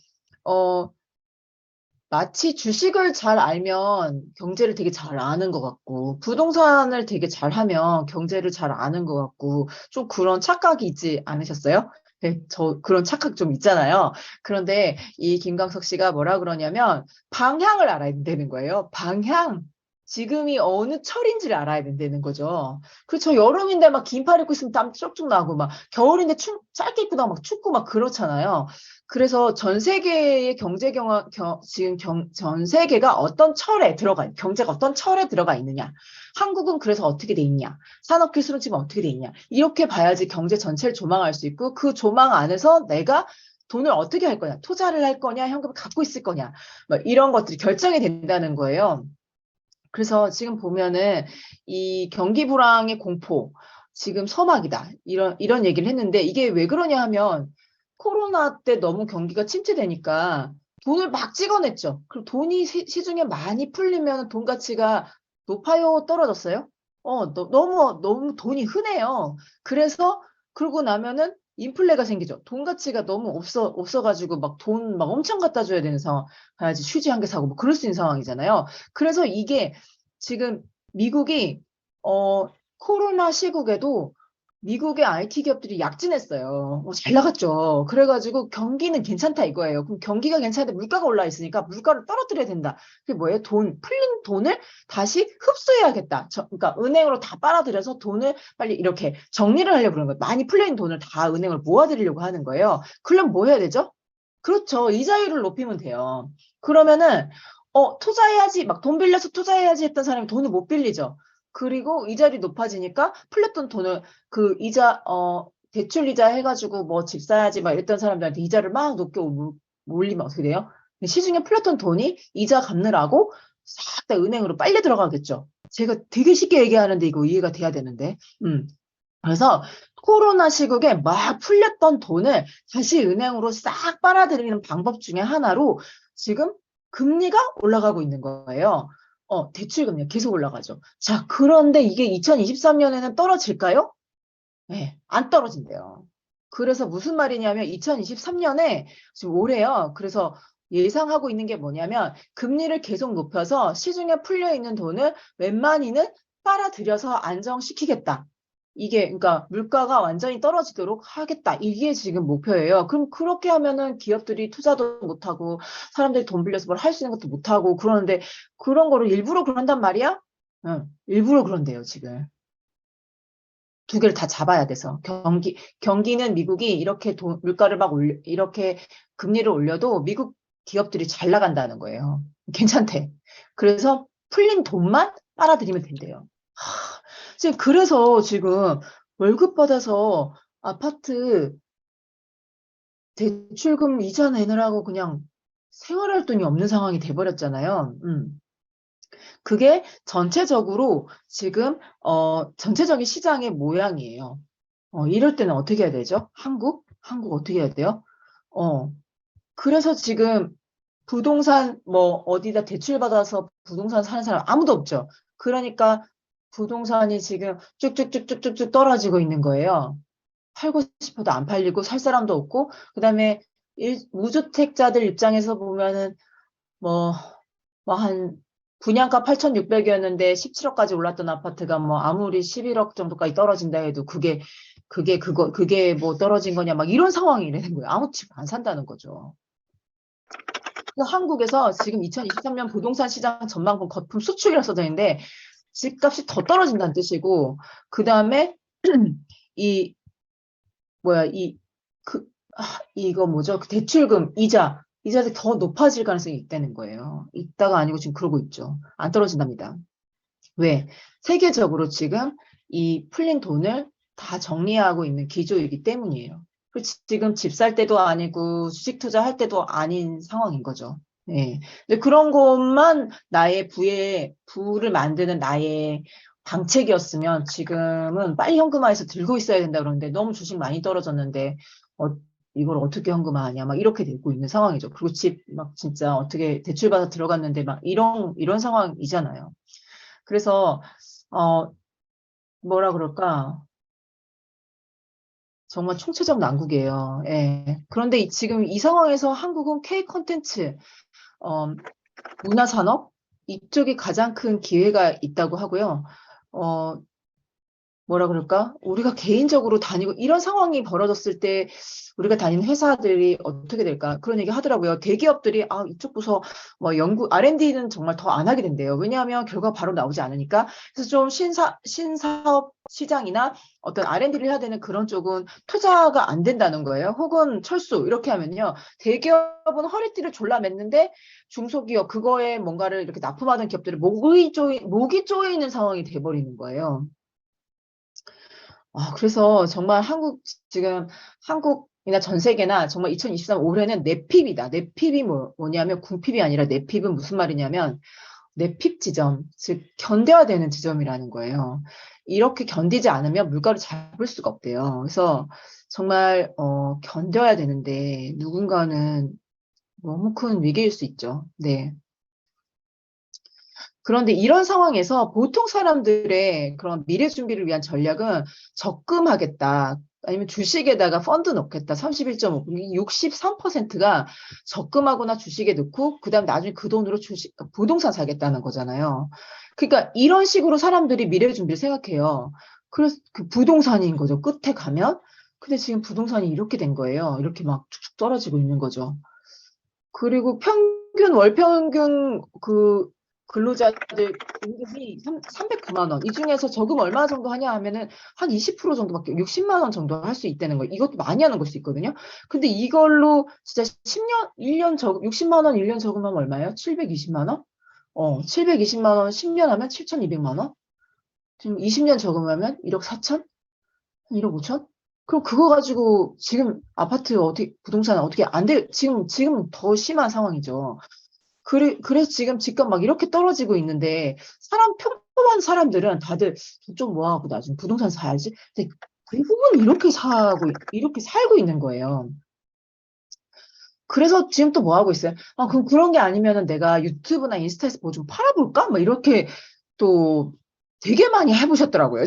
마치 주식을 잘 알면 경제를 되게 잘 아는 것 같고 부동산을 되게 잘 하면 경제를 잘 아는 것 같고 좀 그런 착각이 있지 않으셨어요? 네, 저 그런 착각 좀 있잖아요. 그런데 이 김광석 씨가 뭐라 그러냐면 방향을 알아야 된다는 거예요. 방향. 지금이 어느 철인지를 알아야 된다는 거죠. 그렇죠. 여름인데 막 긴팔 입고 있으면 땀 쪽쪽 나고 막 겨울인데 짧게 입고 나면 막 춥고 막 그렇잖아요. 그래서 전 세계의 지금 전 세계가 어떤 철에 경제가 어떤 철에 들어가 있느냐. 한국은 그래서 어떻게 돼 있냐. 산업기술은 지금 어떻게 돼 있냐. 이렇게 봐야지 경제 전체를 조망할 수 있고 그 조망 안에서 내가 돈을 어떻게 할 거냐. 투자를 할 거냐. 현금을 갖고 있을 거냐. 뭐 이런 것들이 결정이 된다는 거예요. 그래서 지금 보면은 이 경기 불황의 공포, 지금 서막이다. 이런 얘기를 했는데 이게 왜 그러냐 하면 코로나 때 너무 경기가 침체되니까 돈을 막 찍어냈죠. 그럼 돈이 시중에 많이 풀리면 돈 가치가 높아요, 떨어졌어요? 너무 돈이 흔해요. 그래서 그러고 나면은 인플레가 생기죠. 돈 가치가 너무 없어가지고 막 돈 막 엄청 갖다 줘야 되는 상황. 가야지 휴지 한 개 사고 뭐 그럴 수 있는 상황이잖아요. 그래서 이게 지금 미국이 코로나 시국에도 미국의 IT 기업들이 약진했어요. 잘 나갔죠. 그래가지고 경기는 괜찮다 이거예요. 그럼 경기가 괜찮은데 물가가 올라 있으니까 물가를 떨어뜨려야 된다. 그게 뭐예요? 풀린 돈을 다시 흡수해야겠다. 그러니까 은행으로 다 빨아들여서 돈을 빨리 이렇게 정리를 하려고 그러는 거예요. 많이 풀린 돈을 다 은행을 모아드리려고 하는 거예요. 그럼 뭐 해야 되죠? 그렇죠. 이자율을 높이면 돼요. 그러면은 투자해야지 막 돈 빌려서 투자해야지 했던 사람이 돈을 못 빌리죠. 그리고 이자율이 높아지니까 풀렸던 돈을 그 이자 대출 이자 해가지고 뭐 집 사야지 막 이랬던 사람들한테 이자를 막 높게 올리면 어떻게 돼요? 시중에 풀렸던 돈이 이자 갚느라고 싹 다 은행으로 빨려 들어가겠죠. 제가 되게 쉽게 얘기하는데 이거 이해가 돼야 되는데. 그래서 코로나 시국에 막 풀렸던 돈을 다시 은행으로 싹 빨아들이는 방법 중에 하나로 지금 금리가 올라가고 있는 거예요. 대출 금리가 계속 올라가죠. 자, 그런데 이게 2023년에는 떨어질까요? 네, 안 떨어진대요. 그래서 무슨 말이냐면 2023년에 지금 올해요. 그래서 예상하고 있는 게 뭐냐면 금리를 계속 높여서 시중에 풀려 있는 돈을 웬만히는 빨아들여서 안정시키겠다. 이게 그러니까 물가가 완전히 떨어지도록 하겠다. 이게 지금 목표예요. 그럼 그렇게 하면은 기업들이 투자도 못하고 사람들이 돈 빌려서 뭘 할 수 있는 것도 못하고 그러는데 그런 거를 일부러 그런단 말이야? 응, 일부러 그런대요, 지금. 두 개를 다 잡아야 돼서 경기는 미국이 이렇게 물가를 막 이렇게 금리를 올려도 미국 기업들이 잘 나간다는 거예요. 괜찮대. 그래서 풀린 돈만 빨아들이면 된대요. 그래서 지금 월급 받아서 아파트 대출금 이자 내느라고 그냥 생활할 돈이 없는 상황이 돼버렸잖아요. 그게 전체적으로 지금 전체적인 시장의 모양이에요. 이럴 때는 어떻게 해야 되죠? 한국 어떻게 해야 돼요? 그래서 지금 부동산 뭐 어디다 대출 받아서 부동산 사는 사람 아무도 없죠. 그러니까 부동산이 지금 쭉쭉쭉쭉쭉 떨어지고 있는 거예요. 팔고 싶어도 안 팔리고 살 사람도 없고 그다음에 무주택자들 입장에서 보면은 한 분양가 8,600이었는데 17억까지 올랐던 아파트가 뭐 아무리 11억 정도까지 떨어진다 해도 그게 뭐 떨어진 거냐 막 이런 상황이 되는 거예요. 아무 집 안 산다는 거죠. 한국에서 지금 2023년 부동산 시장 전망분 거품 수축이라 써져 있는데 집값이 더 떨어진다는 뜻이고, 그 다음에 이 뭐야 이거 뭐죠? 그 대출금 이자들이 더 높아질 가능성이 있다는 거예요. 있다가 아니고 지금 그러고 있죠. 안 떨어진답니다. 왜? 세계적으로 지금 이 풀린 돈을 다 정리하고 있는 기조이기 때문이에요. 지금 집 살 때도 아니고 주식 투자할 때도 아닌 상황인 거죠. 네. 근데 그런 것만 나의 부를 만드는 나의 방책이었으면 지금은 빨리 현금화해서 들고 있어야 된다 그러는데 너무 주식 많이 떨어졌는데 이걸 어떻게 현금화하냐 막 이렇게 되고 있는 상황이죠. 그리고 집 막 진짜 어떻게 대출받아 들어갔는데 막 이런 상황이잖아요. 그래서 뭐라 그럴까? 정말 총체적 난국이에요. 예. 그런데 지금 이 상황에서 한국은 K 콘텐츠, 문화산업 이쪽이 가장 큰 기회가 있다고 하고요. 뭐라 그럴까? 우리가 개인적으로 다니고 이런 상황이 벌어졌을 때 우리가 다니는 회사들이 어떻게 될까? 그런 얘기 하더라고요. 대기업들이 이쪽 부서 뭐 연구 R&D는 정말 더 안 하게 된대요. 왜냐하면 결과가 바로 나오지 않으니까. 그래서 좀 신사업 시장이나 어떤 R&D를 해야 되는 그런 쪽은 투자가 안 된다는 거예요. 혹은 철수 이렇게 하면요. 대기업은 허리띠를 졸라맸는데 중소기업 그거에 뭔가를 이렇게 납품하는 기업들이 목이 쪼이는 상황이 돼버리는 거예요. 그래서 정말 지금 한국이나 전 세계나 정말 2023 올해는 내핍이다. 내핍이 뭐냐면 궁핍이 아니라 내핍은 무슨 말이냐면 내핍 지점, 즉 견뎌야 되는 지점이라는 거예요. 이렇게 견디지 않으면 물가를 잡을 수가 없대요. 그래서 정말 견뎌야 되는데 누군가는 너무 큰 위기일 수 있죠. 네. 그런데 이런 상황에서 보통 사람들의 그런 미래 준비를 위한 전략은 적금하겠다. 아니면 주식에다가 펀드 넣겠다. 31.5. 63%가 적금하거나 주식에 넣고 그다음 나중에 그 돈으로 부동산 사겠다는 거잖아요. 그러니까 이런 식으로 사람들이 미래 준비를 생각해요. 그래서 그 부동산인 거죠. 끝에 가면. 근데 지금 부동산이 이렇게 된 거예요. 이렇게 막 쭉쭉 떨어지고 있는 거죠. 그리고 월평균 근로자들 임금이 309만 원. 이 중에서 저금 얼마 정도 하냐 하면은 한 20% 정도밖에 60만 원 정도 할 수 있다는 거예요. 이것도 많이 하는 걸 수 있거든요. 근데 이걸로 진짜 1년 60만 원 1년 저금하면 얼마예요? 720만 원? 720만 원 10년 하면 7,200만 원? 지금 20년 저금하면 1억 4천? 1억 5천? 그럼 그거 가지고 지금 부동산 어떻게 안 돼? 지금 더 심한 상황이죠. 그래서 지금 집값 막 이렇게 떨어지고 있는데, 평범한 사람들은 다들 좀 모아갖고 나중에 부동산 사야지. 근데 대부분 이렇게 살고 있는 거예요. 그래서 지금 또 뭐 하고 있어요? 그럼 그런 게 아니면은 내가 유튜브나 인스타에서 뭐 좀 팔아볼까? 막 이렇게 또 되게 많이 해보셨더라고요.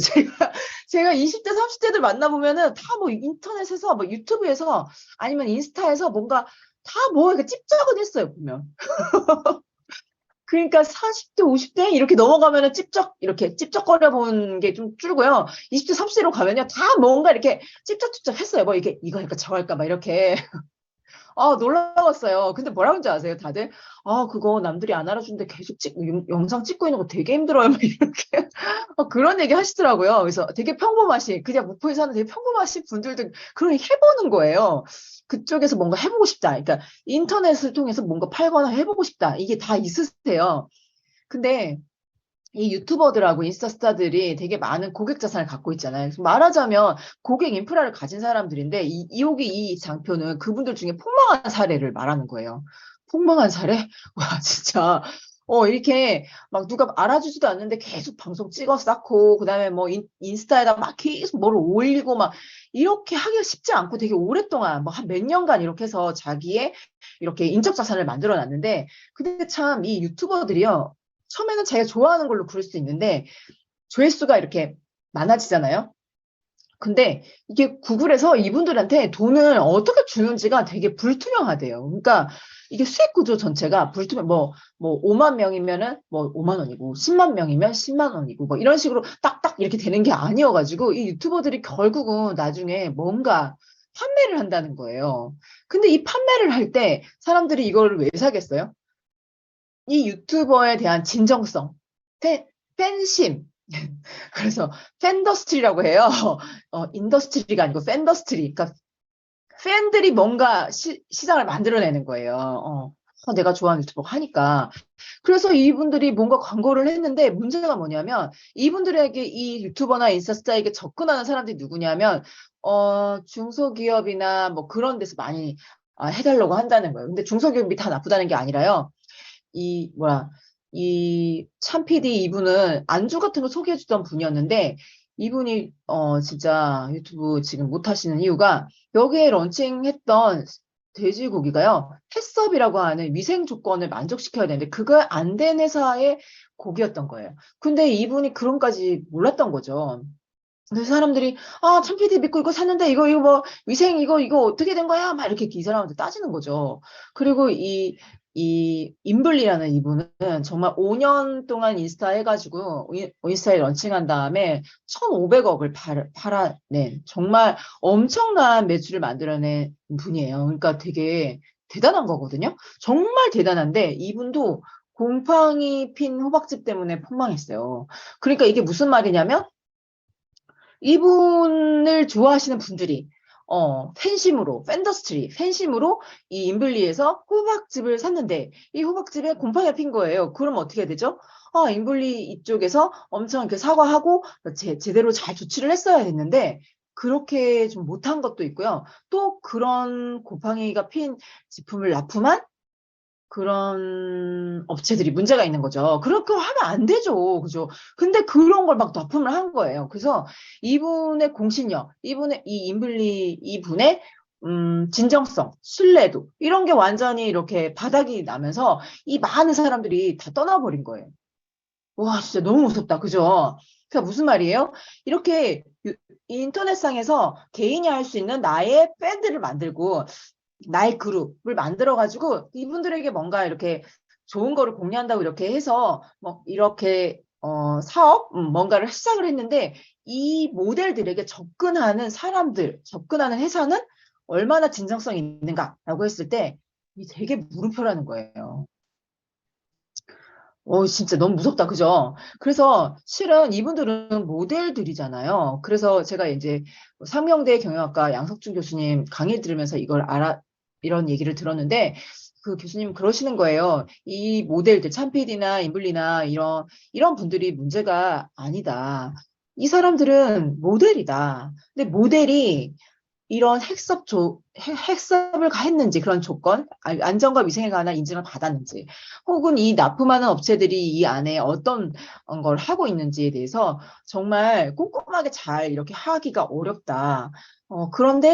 제가 20대, 30대들 만나보면은 다 뭐 인터넷에서, 뭐 유튜브에서 아니면 인스타에서 뭔가 다 뭐 이렇게 찝적은 했어요, 보면. 그러니까 40대, 50대 이렇게 넘어가면은 이렇게 찝쩍거려 보는 게 좀 줄고요. 20대, 30대로 가면요. 다 뭔가 이렇게 찝쩍찝쩍 했어요. 뭐 이거 할까 저거 할까 막 이렇게. 놀라웠어요. 근데 뭐라고 하는지 아세요, 다들? 그거 남들이 안 알아주는데 계속 영상 찍고 있는 거 되게 힘들어요. 막 이렇게. 그런 얘기 하시더라고요. 그래서 되게 그냥 목포에 사는 되게 평범하신 분들도 그런 얘기 해보는 거예요. 그쪽에서 뭔가 해보고 싶다. 그러니까 인터넷을 통해서 뭔가 팔거나 해보고 싶다. 이게 다 있으세요. 근데 이 유튜버들하고 인스타스타들이 되게 많은 고객 자산을 갖고 있잖아요. 말하자면 고객 인프라를 가진 사람들인데 이 장표는 그분들 중에 폭망한 사례를 말하는 거예요. 폭망한 사례? 와, 진짜. 이렇게 막 누가 알아주지도 않는데 계속 방송 찍어 쌓고, 그 다음에 뭐 인스타에다 막 계속 뭐를 올리고 막 이렇게 하기가 쉽지 않고 되게 오랫동안 뭐 한 몇 년간 이렇게 해서 자기의 이렇게 인적 자산을 만들어 놨는데, 근데 참 이 유튜버들이요. 처음에는 자기가 좋아하는 걸로 그럴 수 있는데 조회수가 이렇게 많아지잖아요. 근데 이게 구글에서 이분들한테 돈을 어떻게 주는지가 되게 불투명하대요. 그러니까 이게 수익 구조 전체가 뭐 5만 명이면은 뭐 5만 원이고 10만 명이면 10만 원이고 뭐 이런 식으로 딱딱 이렇게 되는 게 아니어가지고 이 유튜버들이 결국은 나중에 뭔가 판매를 한다는 거예요. 근데 이 판매를 할 때 사람들이 이걸 왜 사겠어요? 이 유튜버에 대한 진정성, 팬심. 그래서 팬더스트리라고 해요. 인더스트리가 아니고 팬더스트리. 그러니까 팬들이 뭔가 시장을 만들어내는 거예요. 내가 좋아하는 유튜버가 하니까. 그래서 이분들이 뭔가 광고를 했는데 문제가 뭐냐면 이분들에게 이 유튜버나 인스타스타에게 접근하는 사람들이 누구냐면 중소기업이나 뭐 그런 데서 많이 해달라고 한다는 거예요. 근데 중소기업이 다 나쁘다는 게 아니라요. 이 참PD 이분은 안주 같은 거 소개해주던 분이었는데 이분이 진짜 유튜브 지금 못 하시는 이유가 여기에 런칭했던 돼지고기가요. 햇섭이라고 하는 위생 조건을 만족시켜야 되는데 그거 안 된 회사의 고기였던 거예요. 근데 이분이 그런까지 몰랐던 거죠. 그래서 사람들이 참PD 믿고 이거 샀는데 이거 뭐 위생 이거 어떻게 된 거야? 막 이렇게 이 사람한테 따지는 거죠. 그리고 이 임블리라는 이분은 정말 5년 동안 인스타 해가지고 인스타에 런칭한 다음에 1,500억을 팔아낸 정말 엄청난 매출을 만들어낸 분이에요. 그러니까 되게 대단한 거거든요. 정말 대단한데 이분도 곰팡이 핀 호박즙 때문에 폭망했어요. 그러니까 이게 무슨 말이냐면 이분을 좋아하시는 분들이 팬심으로 이 인블리에서 호박즙을 샀는데 이 호박즙에 곰팡이가 핀 거예요. 그럼 어떻게 되죠? 인블리 이쪽에서 엄청 이렇게 사과하고 제대로 잘 조치를 했어야 됐는데 그렇게 좀 못한 것도 있고요. 또 그런 곰팡이가 핀 제품을 납품한 그런 업체들이 문제가 있는 거죠. 그렇게 하면 안 되죠. 그죠? 근데 그런 걸 막 납품을 한 거예요. 그래서 이분의 공신력, 이분의 이 인블리 이분의 진정성, 신뢰도 이런 게 완전히 이렇게 바닥이 나면서 이 많은 사람들이 다 떠나버린 거예요. 와, 진짜 너무 무섭다. 그죠? 그러니까 무슨 말이에요? 이렇게 인터넷상에서 개인이 할 수 있는 나의 밴드를 만들고 나의 그룹을 만들어가지고 이분들에게 뭔가 이렇게 좋은 거를 공유한다고 이렇게 해서 뭐 이렇게 사업 뭔가를 시작을 했는데 이 모델들에게 접근하는 회사는 얼마나 진정성이 있는가라고 했을 때 이게 되게 물음표라는 거예요. 진짜 너무 무섭다. 그죠? 그래서 실은 이분들은 모델들이잖아요. 그래서 제가 이제 상명대 경영학과 양석준 교수님 강의 들으면서 이런 얘기를 들었는데 그 교수님 그러시는 거예요. 이 모델들, 참PD나 인블리나 이런 분들이 문제가 아니다. 이 사람들은 모델이다. 근데 모델이 이런 핵섭을 했는지 그런 조건, 안전과 위생에 관한 인증을 받았는지, 혹은 이 납품하는 업체들이 이 안에 어떤 걸 하고 있는지에 대해서 정말 꼼꼼하게 잘 이렇게 하기가 어렵다. 그런데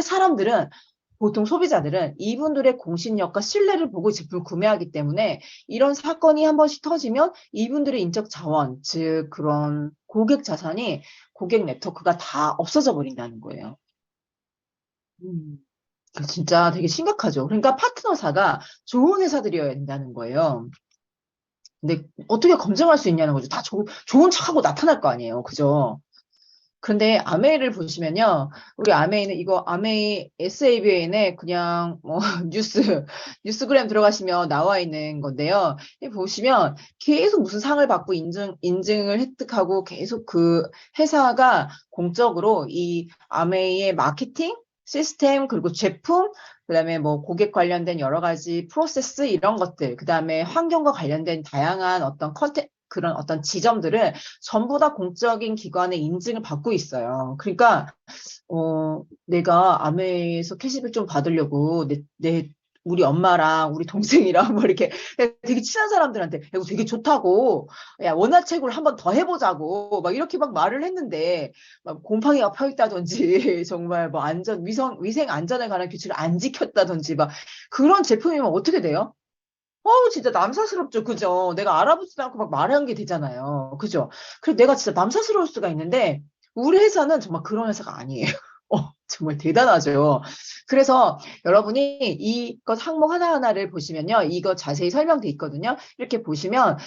보통 소비자들은 이분들의 공신력과 신뢰를 보고 제품을 구매하기 때문에 이런 사건이 한 번씩 터지면 이분들의 인적 자원, 즉 그런 고객 자산이 고객 네트워크가 다 없어져 버린다는 거예요. 진짜 되게 심각하죠. 그러니까 파트너사가 좋은 회사들이어야 된다는 거예요. 근데 어떻게 검증할 수 있냐는 거죠. 다 좋은 척하고 나타날 거 아니에요. 그죠? 그런데 아메이를 보시면요. 우리 아메이는 이거 아메이 SABN에 그냥 뭐 뉴스그램 들어가시면 나와 있는 건데요. 보시면 계속 무슨 상을 받고 인증을 획득하고 계속 그 회사가 공적으로 이 아메이의 마케팅 시스템 그리고 제품 그다음에 뭐 고객 관련된 여러 가지 프로세스 이런 것들 그다음에 환경과 관련된 다양한 어떤 그런 어떤 지점들을 전부 다 공적인 기관의 인증을 받고 있어요. 그러니까 내가 아메에서 캐시백 좀 받으려고 우리 엄마랑 우리 동생이랑 뭐 이렇게 되게 친한 사람들한테 이거 되게 좋다고 야 원화채굴 한번 더 해보자고 막 이렇게 막 말을 했는데 막 곰팡이가 펴 있다든지 정말 뭐 위생 안전에 관한 규칙을 안 지켰다든지 막 그런 제품이면 어떻게 돼요? 진짜 남사스럽죠. 그죠? 내가 알아보지도 않고 막 말한 게 되잖아요. 그죠? 그래서 내가 진짜 남사스러울 수가 있는데, 우리 회사는 정말 그런 회사가 아니에요. 정말 대단하죠. 그래서 여러분이 이것 항목 하나하나를 보시면요. 이거 자세히 설명돼 있거든요. 이렇게 보시면,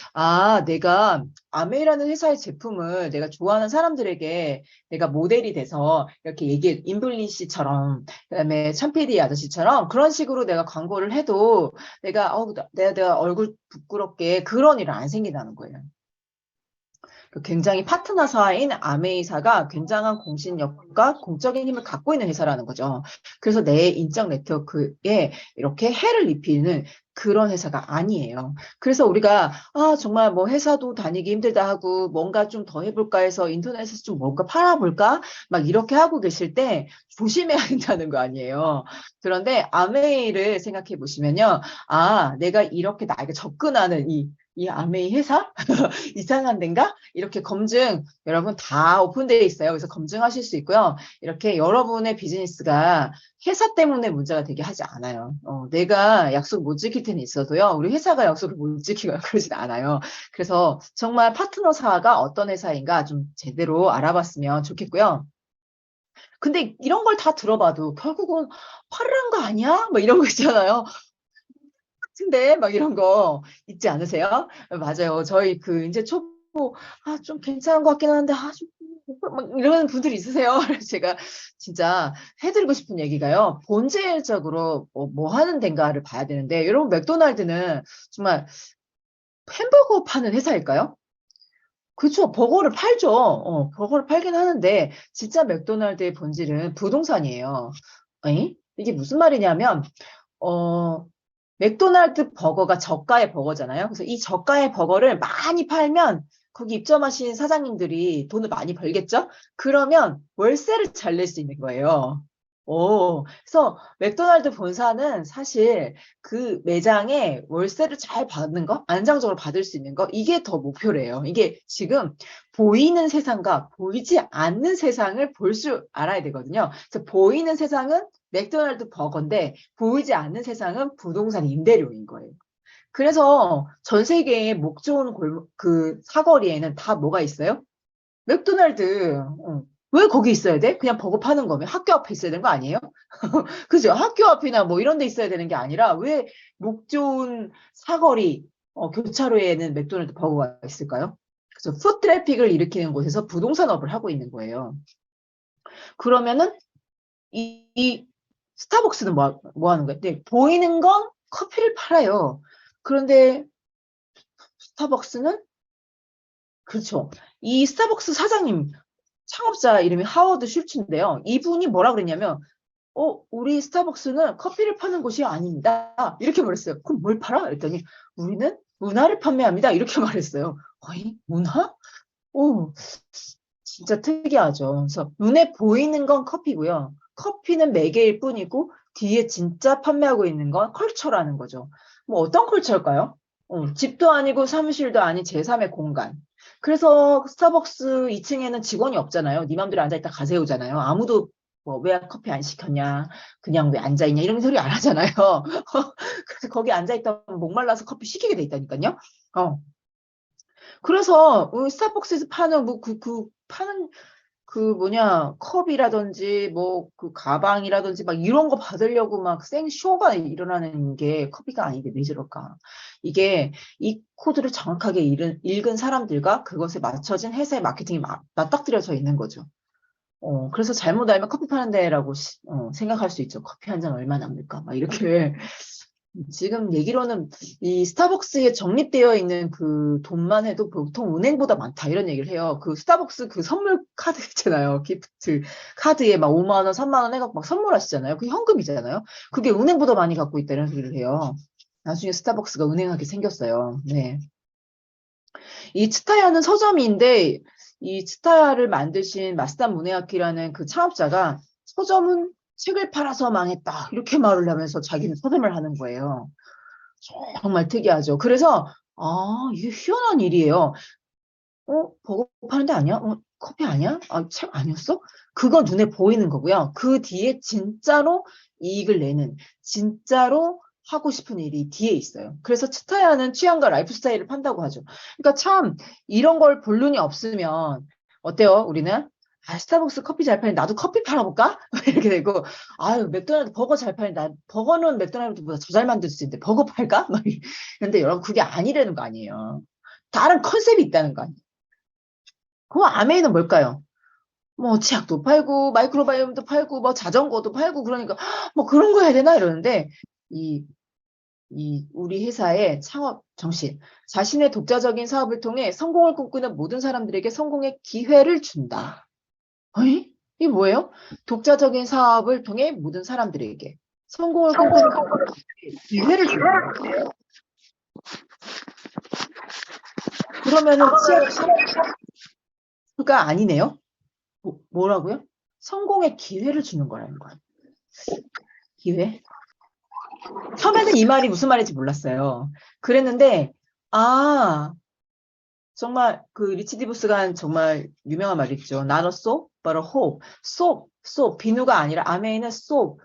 내가 아메이라는 회사의 제품을 내가 좋아하는 사람들에게 내가 모델이 돼서 이렇게 인블리 씨처럼, 그다음에 참PD 아저씨처럼 그런 식으로 내가 광고를 해도 내가 얼굴 부끄럽게 그런 일은 안 생긴다는 거예요. 굉장히 파트너사인 아메이사가 굉장한 공신력과 공적인 힘을 갖고 있는 회사라는 거죠. 그래서 내 인적 네트워크에 이렇게 해를 입히는 그런 회사가 아니에요. 그래서 우리가 정말 뭐 회사도 다니기 힘들다 하고 뭔가 좀 더 해볼까 해서 인터넷에서 좀 뭔가 팔아볼까 막 이렇게 하고 계실 때 조심해야 된다는 거 아니에요. 그런데 아메이를 생각해 보시면요. 내가 이렇게 나에게 접근하는 이 아메이 회사? 이상한 데인가? 이렇게 검증 여러분 다 오픈되어 있어요. 그래서 검증하실 수 있고요. 이렇게 여러분의 비즈니스가 회사 때문에 문제가 되게 하지 않아요. 내가 약속 못 지킬 때는 있어도요. 우리 회사가 약속을 못 지키거나 그러진 않아요. 그래서 정말 파트너사가 어떤 회사인가 좀 제대로 알아봤으면 좋겠고요. 근데 이런 걸 다 들어봐도 결국은 파란 거 아니야? 뭐 이런 거 있잖아요. 같은데 막 이런 거 있지 않으세요? 맞아요. 저희 그 이제 초보 좀 괜찮은 것 같긴 한데 좀 막 이런 분들이 있으세요. 그래서 제가 진짜 해드리고 싶은 얘기가요. 본질적으로 뭐 하는 데인가를 봐야 되는데 여러분 맥도날드는 정말 햄버거 파는 회사일까요? 그렇죠. 버거를 팔죠. 버거를 팔긴 하는데 진짜 맥도날드의 본질은 부동산이에요. 이게 무슨 말이냐면 맥도날드 버거가 저가의 버거잖아요. 그래서 이 저가의 버거를 많이 팔면 거기 입점하신 사장님들이 돈을 많이 벌겠죠? 그러면 월세를 잘 낼 수 있는 거예요. 그래서 맥도날드 본사는 사실 그 매장에 월세를 잘 받는 거, 안정적으로 받을 수 있는 거, 이게 더 목표래요. 이게 지금 보이는 세상과 보이지 않는 세상을 볼 줄 알아야 되거든요. 그래서 보이는 세상은 맥도날드 버거인데 보이지 않는 세상은 부동산 임대료인 거예요. 그래서 전 세계의 목 좋은 그 사거리에는 다 뭐가 있어요? 맥도날드. 왜 거기 있어야 돼? 그냥 버거 파는 거면 학교 앞에 있어야 되는 거 아니에요? 그죠? 학교 앞이나 뭐 이런 데 있어야 되는 게 아니라 왜 목 좋은 사거리, 교차로에는 맥도날드 버거가 있을까요? 그래서 푸드 트래픽을 일으키는 곳에서 부동산업을 하고 있는 거예요. 그러면은 이 스타벅스는 뭐 하는 거예요? 네, 보이는 건 커피를 팔아요. 그런데 스타벅스는 그렇죠. 이 스타벅스 사장님 창업자 이름이 하워드 슐츠인데요. 이분이 뭐라 그랬냐면 우리 스타벅스는 커피를 파는 곳이 아닙니다. 이렇게 말했어요. 그럼 뭘 팔아? 그랬더니 우리는 문화를 판매합니다. 이렇게 말했어요. 문화? 진짜 특이하죠. 그래서 눈에 보이는 건 커피고요. 커피는 매개일 뿐이고 뒤에 진짜 판매하고 있는 건 컬처라는 거죠. 뭐 어떤 컬처일까요? 집도 아니고 사무실도 아닌 제3의 공간. 그래서 스타벅스 2층에는 직원이 없잖아요. 네 맘대로 앉아있다 가세요잖아요. 아무도 왜 커피 안 시켰냐, 그냥 왜 앉아있냐 이런 소리 안 하잖아요. 그래서 거기 앉아있다 목말라서 커피 시키게 돼 있다니까요. 그래서 스타벅스에서 파는 파는 컵이라든지 그 가방이라든지 막 이런 거 받으려고 막 생쇼가 일어나는 게 커피가 아닌데 왜 저럴까? 이게 이 코드를 정확하게 읽은 사람들과 그것에 맞춰진 회사의 마케팅이 맞닥뜨려져 있는 거죠. 그래서 잘못 알면 커피 파는 데라고 생각할 수 있죠. 커피 한 잔 얼마 남을까? 막 이렇게. 지금 얘기로는 이 스타벅스에 적립되어 있는 그 돈만 해도 보통 은행보다 많다 이런 얘기를 해요. 그 스타벅스 그 선물 카드 있잖아요. 기프트 카드에 막 5만 원, 3만 원 해갖고 막 선물하시잖아요. 그게 현금이잖아요. 그게 은행보다 많이 갖고 있다 이런 소리를 해요. 나중에 스타벅스가 은행하게 생겼어요. 네. 이 츠타야는 서점인데 이 츠타야를 만드신 마스다 무네아키라는 그 창업자가 서점은 책을 팔아서 망했다 이렇게 말을 하면서 자기는 서점을 하는 거예요. 정말 특이하죠. 그래서 이게 희한한 일이에요. 버거 파는 데 아니야? 커피 아니야? 책 아니었어? 그건 눈에 보이는 거고요. 그 뒤에 진짜로 이익을 내는 진짜로 하고 싶은 일이 뒤에 있어요. 그래서 츠타야는 취향과 라이프 스타일을 판다고 하죠. 그러니까 참 이런 걸 볼 눈이 없으면 어때요? 우리는 스타벅스 커피 잘 팔린 나도 커피 팔아볼까? 이렇게 되고 맥도날드 버거 잘 팔린 버거는 맥도날드보다 더 잘 만들 수 있는데 버거 팔까? 근데 여러분 그게 아니라는 거 아니에요. 다른 컨셉이 있다는 거 아니에요. 그 아메이는 뭘까요? 뭐 치약도 팔고 마이크로바이옴도 팔고 뭐 자전거도 팔고 그러니까 뭐 그런 거 해야 되나 이러는데 이 우리 회사의 창업 정신, 자신의 독자적인 사업을 통해 성공을 꿈꾸는 모든 사람들에게 성공의 기회를 준다. 어이? 이게 뭐예요? 독자적인 사업을 통해 모든 사람들에게 성공을 꿈꾸는 기회를 준다. 그러면은 CF가 아니네요? 뭐라고요? 성공의 기회를 주는 거라는 거예요. 기회? 처음에는 이 말이 무슨 말인지 몰랐어요. 그랬는데, 정말 그 리치 디부스가 한 정말 유명한 말 있죠. Not a soap, but a hope. soap, 비누가 아니라 아메이는 soap,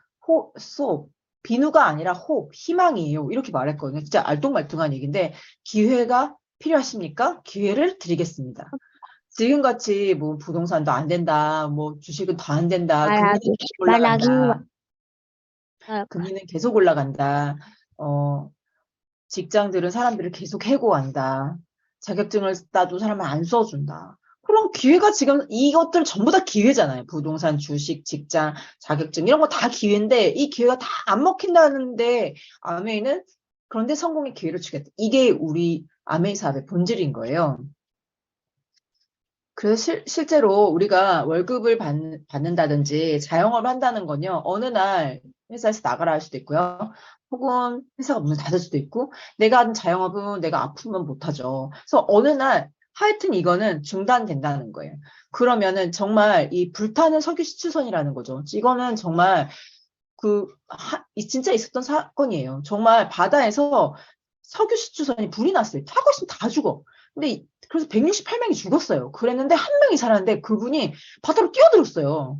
soap. 비누가 아니라 hope, 희망이에요. 이렇게 말했거든요. 진짜 알똥말똥한 얘기인데 기회가 필요하십니까? 기회를 드리겠습니다. 지금같이 뭐 부동산도 안 된다, 뭐 주식은 더 안 된다, 금리는 계속 올라간다. 금리는 계속 올라간다. 직장들은 사람들을 계속 해고한다. 자격증을 따도 사람을 안 써준다. 그럼 기회가 지금 이것들 전부 다 기회잖아요. 부동산, 주식, 직장, 자격증 이런 거 다 기회인데 이 기회가 다 안 먹힌다는데 아메이는 그런데 성공의 기회를 주겠다. 이게 우리 아메이 사업의 본질인 거예요. 그래서 실제로 우리가 월급을 받는다든지 자영업을 한다는 건요. 어느 날 회사에서 나가라 할 수도 있고요. 혹은 회사가 문을 닫을 수도 있고 내가 하는 자영업은 내가 아프면 못하죠. 그래서 어느 날 하여튼 이거는 중단된다는 거예요. 그러면은 정말 이 불타는 석유 시추선이라는 거죠. 이거는 정말 진짜 있었던 사건이에요. 정말 바다에서 석유 시추선이 불이 났어요. 타고 있으면 다 죽어. 근데 그래서 168명이 죽었어요. 그랬는데 한 명이 살았는데 그분이 바다로 뛰어들었어요.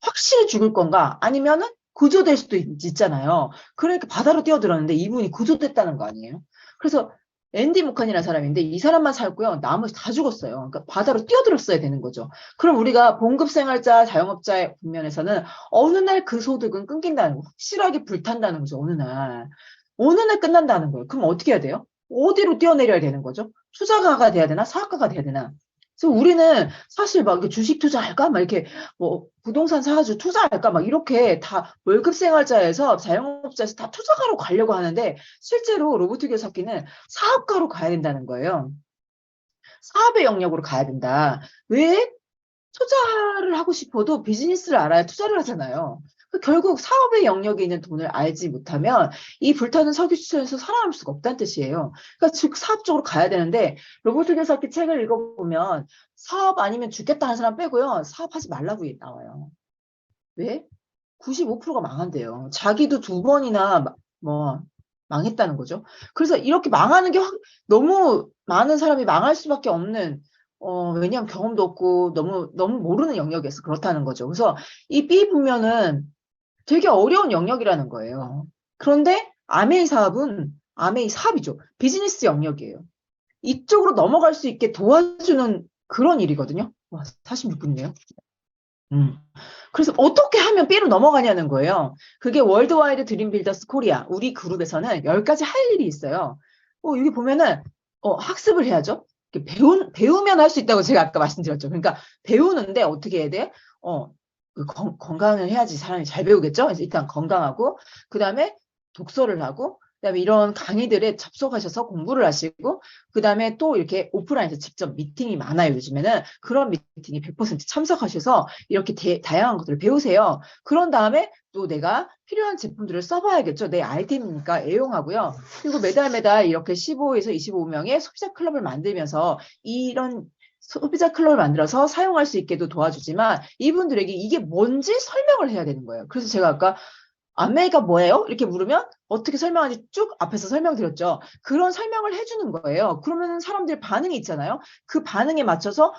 확실히 죽을 건가? 아니면은 구조될 수도 있잖아요. 그러니까 바다로 뛰어들었는데 이분이 구조됐다는 거 아니에요? 그래서 앤디 무칸이라는 사람인데 이 사람만 살고요. 나머지 다 죽었어요. 그러니까 바다로 뛰어들었어야 되는 거죠. 그럼 우리가 봉급생활자, 자영업자의 국면에서는 어느 날 그 소득은 끊긴다는 거, 확실하게 불탄다는 거죠. 어느 날 끝난다는 거예요. 그럼 어떻게 해야 돼요? 어디로 뛰어내려야 되는 거죠? 투자가가 돼야 되나? 사업가가 돼야 되나? 그래서 우리는 사실 막 이렇게 주식 투자할까? 막 이렇게 뭐 부동산 사가지고 투자할까? 막 이렇게 다 월급생활자에서 자영업자에서 다 투자가로 가려고 하는데 실제로 로버트 키요사키는 사업가로 가야 된다는 거예요. 사업의 영역으로 가야 된다. 왜? 투자를 하고 싶어도 비즈니스를 알아야 투자를 하잖아요. 결국 사업의 영역에 있는 돈을 알지 못하면 이 불타는 석유 시장에서 살아남을 수가 없다는 뜻이에요. 그러니까 즉 사업적으로 가야 되는데 로버트 키요사키 책을 읽어보면 사업 아니면 죽겠다 하는 사람 빼고요. 사업하지 말라고 나와요. 왜? 95%가 망한대요. 자기도 2번이나 뭐 망했다는 거죠. 그래서 이렇게 망하는 게 너무 많은 사람이 망할 수밖에 없는 왜냐하면 경험도 없고 너무 모르는 영역에서 그렇다는 거죠. 그래서 이 B 분면은 되게 어려운 영역이라는 거예요. 그런데 아메이 사업이죠. 비즈니스 영역이에요. 이쪽으로 넘어갈 수 있게 도와주는 그런 일이거든요. 와, 46분이네요. 그래서 어떻게 하면 B로 넘어가냐는 거예요. 그게 월드와이드 드림 빌더스 코리아 우리 그룹에서는 10가지 할 일이 있어요. 여기 보면은 학습을 해야죠. 배우면 할 수 있다고 제가 아까 말씀드렸죠. 그러니까 배우는데 어떻게 해야 돼? 건강을 해야지 사람이 잘 배우겠죠. 그래서 일단 건강하고 그 다음에 독서를 하고 그다음에 이런 강의들에 접속하셔서 공부를 하시고 그다음에 또 이렇게 오프라인에서 직접 미팅이 많아요. 요즘에는 그런 미팅에 100% 참석하셔서 이렇게 다양한 것들을 배우세요. 그런 다음에 또 내가 필요한 제품들을 써봐야겠죠. 내 아이템이니까 애용하고요. 그리고 매달 이렇게 15에서 25명의 소비자 클럽을 만들면서 이런 소비자 클럽을 만들어서 사용할 수 있게도 도와주지만 이분들에게 이게 뭔지 설명을 해야 되는 거예요. 그래서 제가 아까 아메이가 뭐예요? 이렇게 물으면 어떻게 설명하는지 쭉 앞에서 설명드렸죠. 그런 설명을 해주는 거예요. 그러면 사람들 반응이 있잖아요. 그 반응에 맞춰서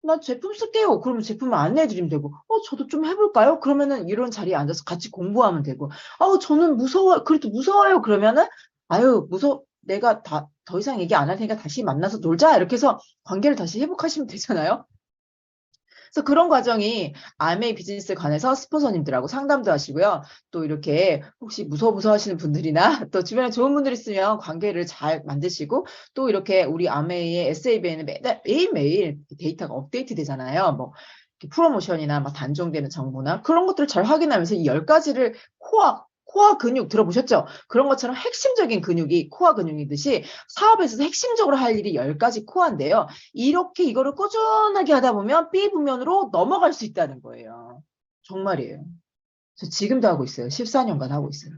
나 제품 쓸게요. 그러면 제품을 안내해드리면 되고 저도 좀 해볼까요? 그러면은 이런 자리에 앉아서 같이 공부하면 되고 저는 그래도 무서워요. 그러면은 내가 더 이상 얘기 안 할 테니까 다시 만나서 놀자. 이렇게 해서 관계를 다시 회복하시면 되잖아요. 그래서 그런 과정이 아메이 비즈니스에 관해서 스폰서님들하고 상담도 하시고요. 또 이렇게 혹시 무서워 하시는 분들이나 또 주변에 좋은 분들 있으면 관계를 잘 만드시고 또 이렇게 우리 아메이의 SAB에는 매일매일 데이터가 업데이트 되잖아요. 뭐 프로모션이나 막 단종되는 정보나 그런 것들을 잘 확인하면서 이 10가지를 코어 코어 근육 들어보셨죠? 그런 것처럼 핵심적인 근육이 코어 근육이듯이 사업에서 핵심적으로 할 일이 10가지 코어인데요. 이렇게 이거를 꾸준하게 하다 보면 B 부면으로 넘어갈 수 있다는 거예요. 정말이에요. 저 지금도 하고 있어요. 14년간 하고 있어요.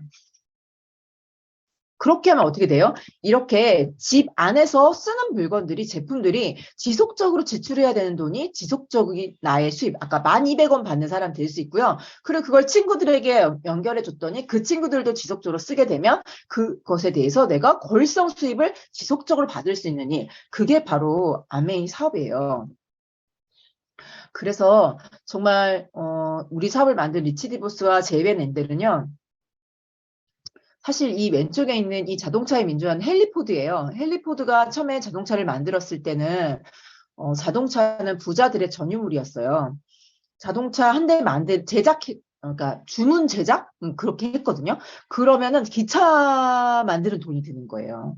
그렇게 하면 어떻게 돼요? 이렇게 집 안에서 쓰는 물건들이, 제품들이 지속적으로 지출해야 되는 돈이 지속적인 나의 수입, 아까 1200원 받는 사람 될 수 있고요. 그리고 그걸 친구들에게 연결해 줬더니 그 친구들도 지속적으로 쓰게 되면 그것에 대해서 내가 골성 수입을 지속적으로 받을 수 있는 일, 그게 바로 아메이 사업이에요. 그래서 정말 우리 사업을 만든 리치디보스와 제이벤 앤델은요. 사실 이 왼쪽에 있는 이 자동차의 민주화는 헨리 포드예요. 헨리 포드가 처음에 자동차를 만들었을 때는 자동차는 부자들의 전유물이었어요. 자동차 한 대 그러니까 주문 제작? 그렇게 했거든요. 그러면은 기차 만드는 돈이 드는 거예요.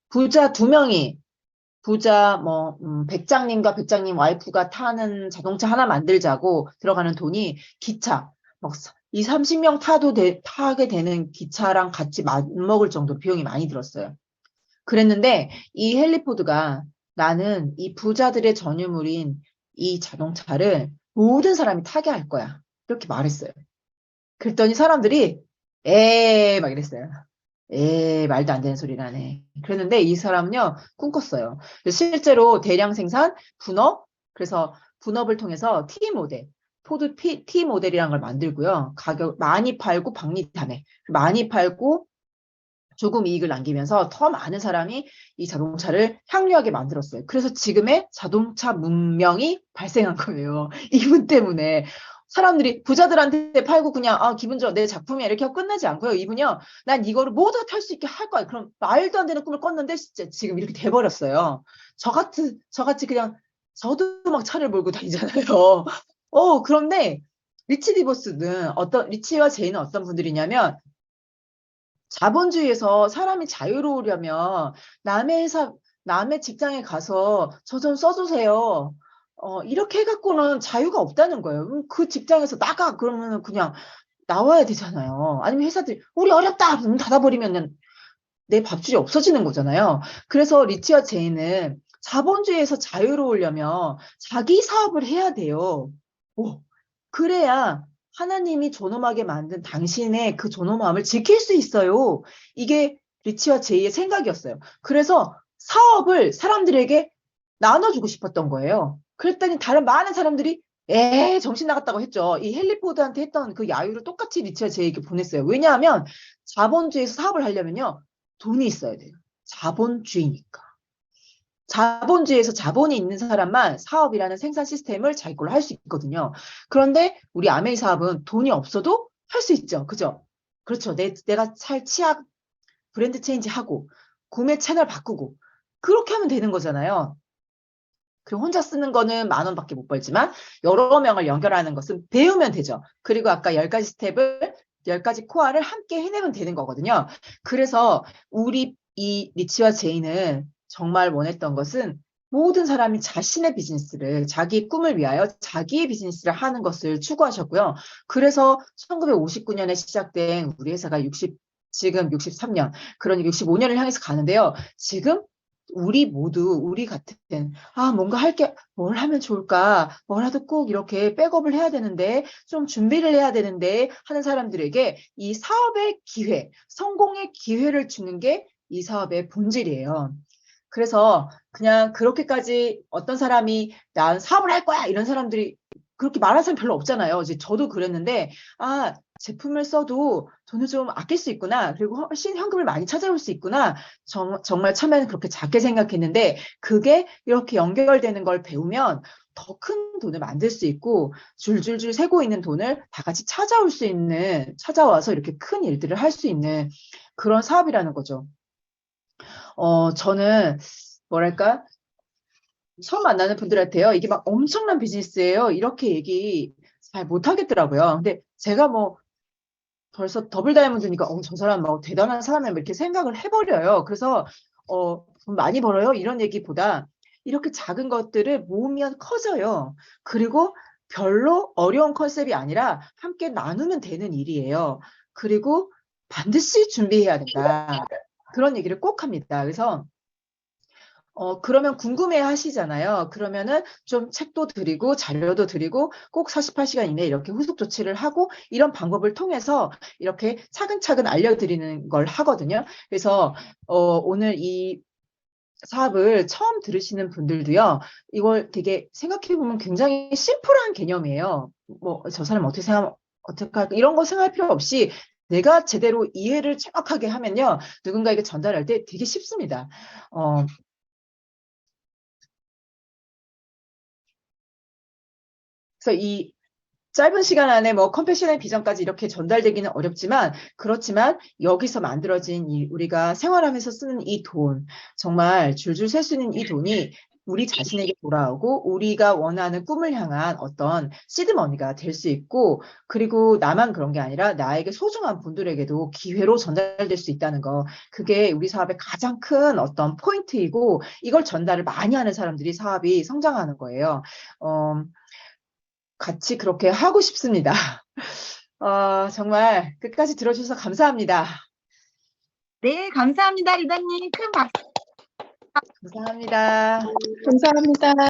부자 2명이 부자 백장님과 백장님 와이프가 타는 자동차 하나 만들자고 들어가는 돈이 기차 막 20, 30명 타게 되는 기차랑 같이 맞먹을 정도로 비용이 많이 들었어요. 그랬는데 이 헨리 포드가 나는 이 부자들의 전유물인 이 자동차를 모든 사람이 타게 할 거야. 이렇게 말했어요. 그랬더니 사람들이 막 이랬어요. 말도 안 되는 소리를 하네. 그랬는데 이 사람은요, 꿈꿨어요. 실제로 대량 생산, 분업, 그래서 분업을 통해서 T 모델, 포드 T 모델이라는 걸 만들고요. 가격 많이 팔고 박리담에 많이 팔고 조금 이익을 남기면서 더 많은 사람이 이 자동차를 향유하게 만들었어요. 그래서 지금의 자동차 문명이 발생한 거예요. 이분 때문에. 사람들이 부자들한테 팔고 그냥 기분 좋아 내 작품이야 이렇게 하고 끝나지 않고요. 이분이요. 난 이거를 모두 탈 수 있게 할 거야. 그럼 말도 안 되는 꿈을 꿨는데 진짜 지금 이렇게 돼버렸어요. 저같이 그냥 저도 막 차를 몰고 다니잖아요. 그런데 리치와 제이는 어떤 분들이냐면 자본주의에서 사람이 자유로우려면 남의 직장에 가서 저 좀 써주세요. 이렇게 해갖고는 자유가 없다는 거예요. 그 직장에서 나가! 그러면 그냥 나와야 되잖아요. 아니면 회사들이, 우리 어렵다! 문 닫아버리면 내 밥줄이 없어지는 거잖아요. 그래서 리치와 제이는 자본주의에서 자유로우려면 자기 사업을 해야 돼요. 그래야 하나님이 존엄하게 만든 당신의 그 존엄함을 지킬 수 있어요. 이게 리치와 제이의 생각이었어요. 그래서 사업을 사람들에게 나눠주고 싶었던 거예요. 그랬더니 다른 많은 사람들이 정신 나갔다고 했죠. 이 헨리 포드한테 했던 그 야유를 똑같이 리치와 제이에게 보냈어요. 왜냐하면 자본주의에서 사업을 하려면요. 돈이 있어야 돼요. 자본주의니까. 자본주의에서 자본이 있는 사람만 사업이라는 생산 시스템을 자기 걸로 할 수 있거든요. 그런데 우리 아메이 사업은 돈이 없어도 할 수 있죠. 그죠? 그렇죠. 내가 살 치약 브랜드 체인지 하고 구매 채널 바꾸고 그렇게 하면 되는 거잖아요. 그리고 혼자 쓰는 거는 10,000원밖에 못 벌지만 여러 명을 연결하는 것은 배우면 되죠. 그리고 아까 10가지 스텝을 10가지 코어를 함께 해내면 되는 거거든요. 그래서 우리 이 리치와 제이는 정말 원했던 것은 모든 사람이 자신의 비즈니스를 자기 꿈을 위하여 자기의 비즈니스를 하는 것을 추구하셨고요. 그래서 1959년에 시작된 우리 회사가 지금 63년, 그러니 65년을 향해서 가는데요. 지금 우리 같은 뭔가 뭘 하면 좋을까? 뭐라도 꼭 이렇게 백업을 해야 되는데 좀 준비를 해야 되는데 하는 사람들에게 이 사업의 기회, 성공의 기회를 주는 게 이 사업의 본질이에요. 그래서 그냥 그렇게까지 어떤 사람이 난 사업을 할 거야 이런 사람들이 그렇게 말하는 사람 별로 없잖아요. 이제 저도 그랬는데 제품을 써도 돈을 좀 아낄 수 있구나. 그리고 훨씬 현금을 많이 찾아올 수 있구나. 정말 처음에는 그렇게 작게 생각했는데 그게 이렇게 연결되는 걸 배우면 더 큰 돈을 만들 수 있고 줄줄줄 새고 있는 돈을 다 같이 찾아와서 이렇게 큰 일들을 할 수 있는 그런 사업이라는 거죠. 저는 뭐랄까 처음 만나는 분들한테요. 이게 막 엄청난 비즈니스예요. 이렇게 얘기 잘 못하겠더라고요. 근데 제가 벌써 더블 다이아몬드니까 저 사람 대단한 사람이야 이렇게 생각을 해버려요. 그래서 돈 많이 벌어요 이런 얘기보다 이렇게 작은 것들을 모으면 커져요. 그리고 별로 어려운 컨셉이 아니라 함께 나누면 되는 일이에요. 그리고 반드시 준비해야 된다. 그런 얘기를 꼭 합니다. 그래서 그러면 궁금해 하시잖아요. 그러면은 좀 책도 드리고 자료도 드리고 꼭 48시간 이내에 이렇게 후속 조치를 하고 이런 방법을 통해서 이렇게 차근차근 알려드리는 걸 하거든요. 그래서 오늘 이 사업을 처음 들으시는 분들도요, 이걸 되게 생각해보면 굉장히 심플한 개념이에요. 뭐, 저 사람 어떻게 할까? 이런 거 생각할 필요 없이 내가 제대로 이해를 정확하게 하면요, 누군가에게 전달할 때 되게 쉽습니다. 그래서 이 짧은 시간 안에 뭐 컴패션의 비전까지 이렇게 전달되기는 어렵지만 그렇지만 여기서 만들어진 우리가 생활하면서 쓰는 이 돈, 정말 줄줄 셀 수 있는 이 돈이 우리 자신에게 돌아오고 우리가 원하는 꿈을 향한 어떤 시드머니가 될 수 있고, 그리고 나만 그런 게 아니라 나에게 소중한 분들에게도 기회로 전달될 수 있다는 거, 그게 우리 사업의 가장 큰 어떤 포인트이고, 이걸 전달을 많이 하는 사람들이 사업이 성장하는 거예요. 같이 그렇게 하고 싶습니다. 정말 끝까지 들어주셔서 감사합니다. 네, 감사합니다, 리더님. 큰 박수. 감사합니다. 감사합니다.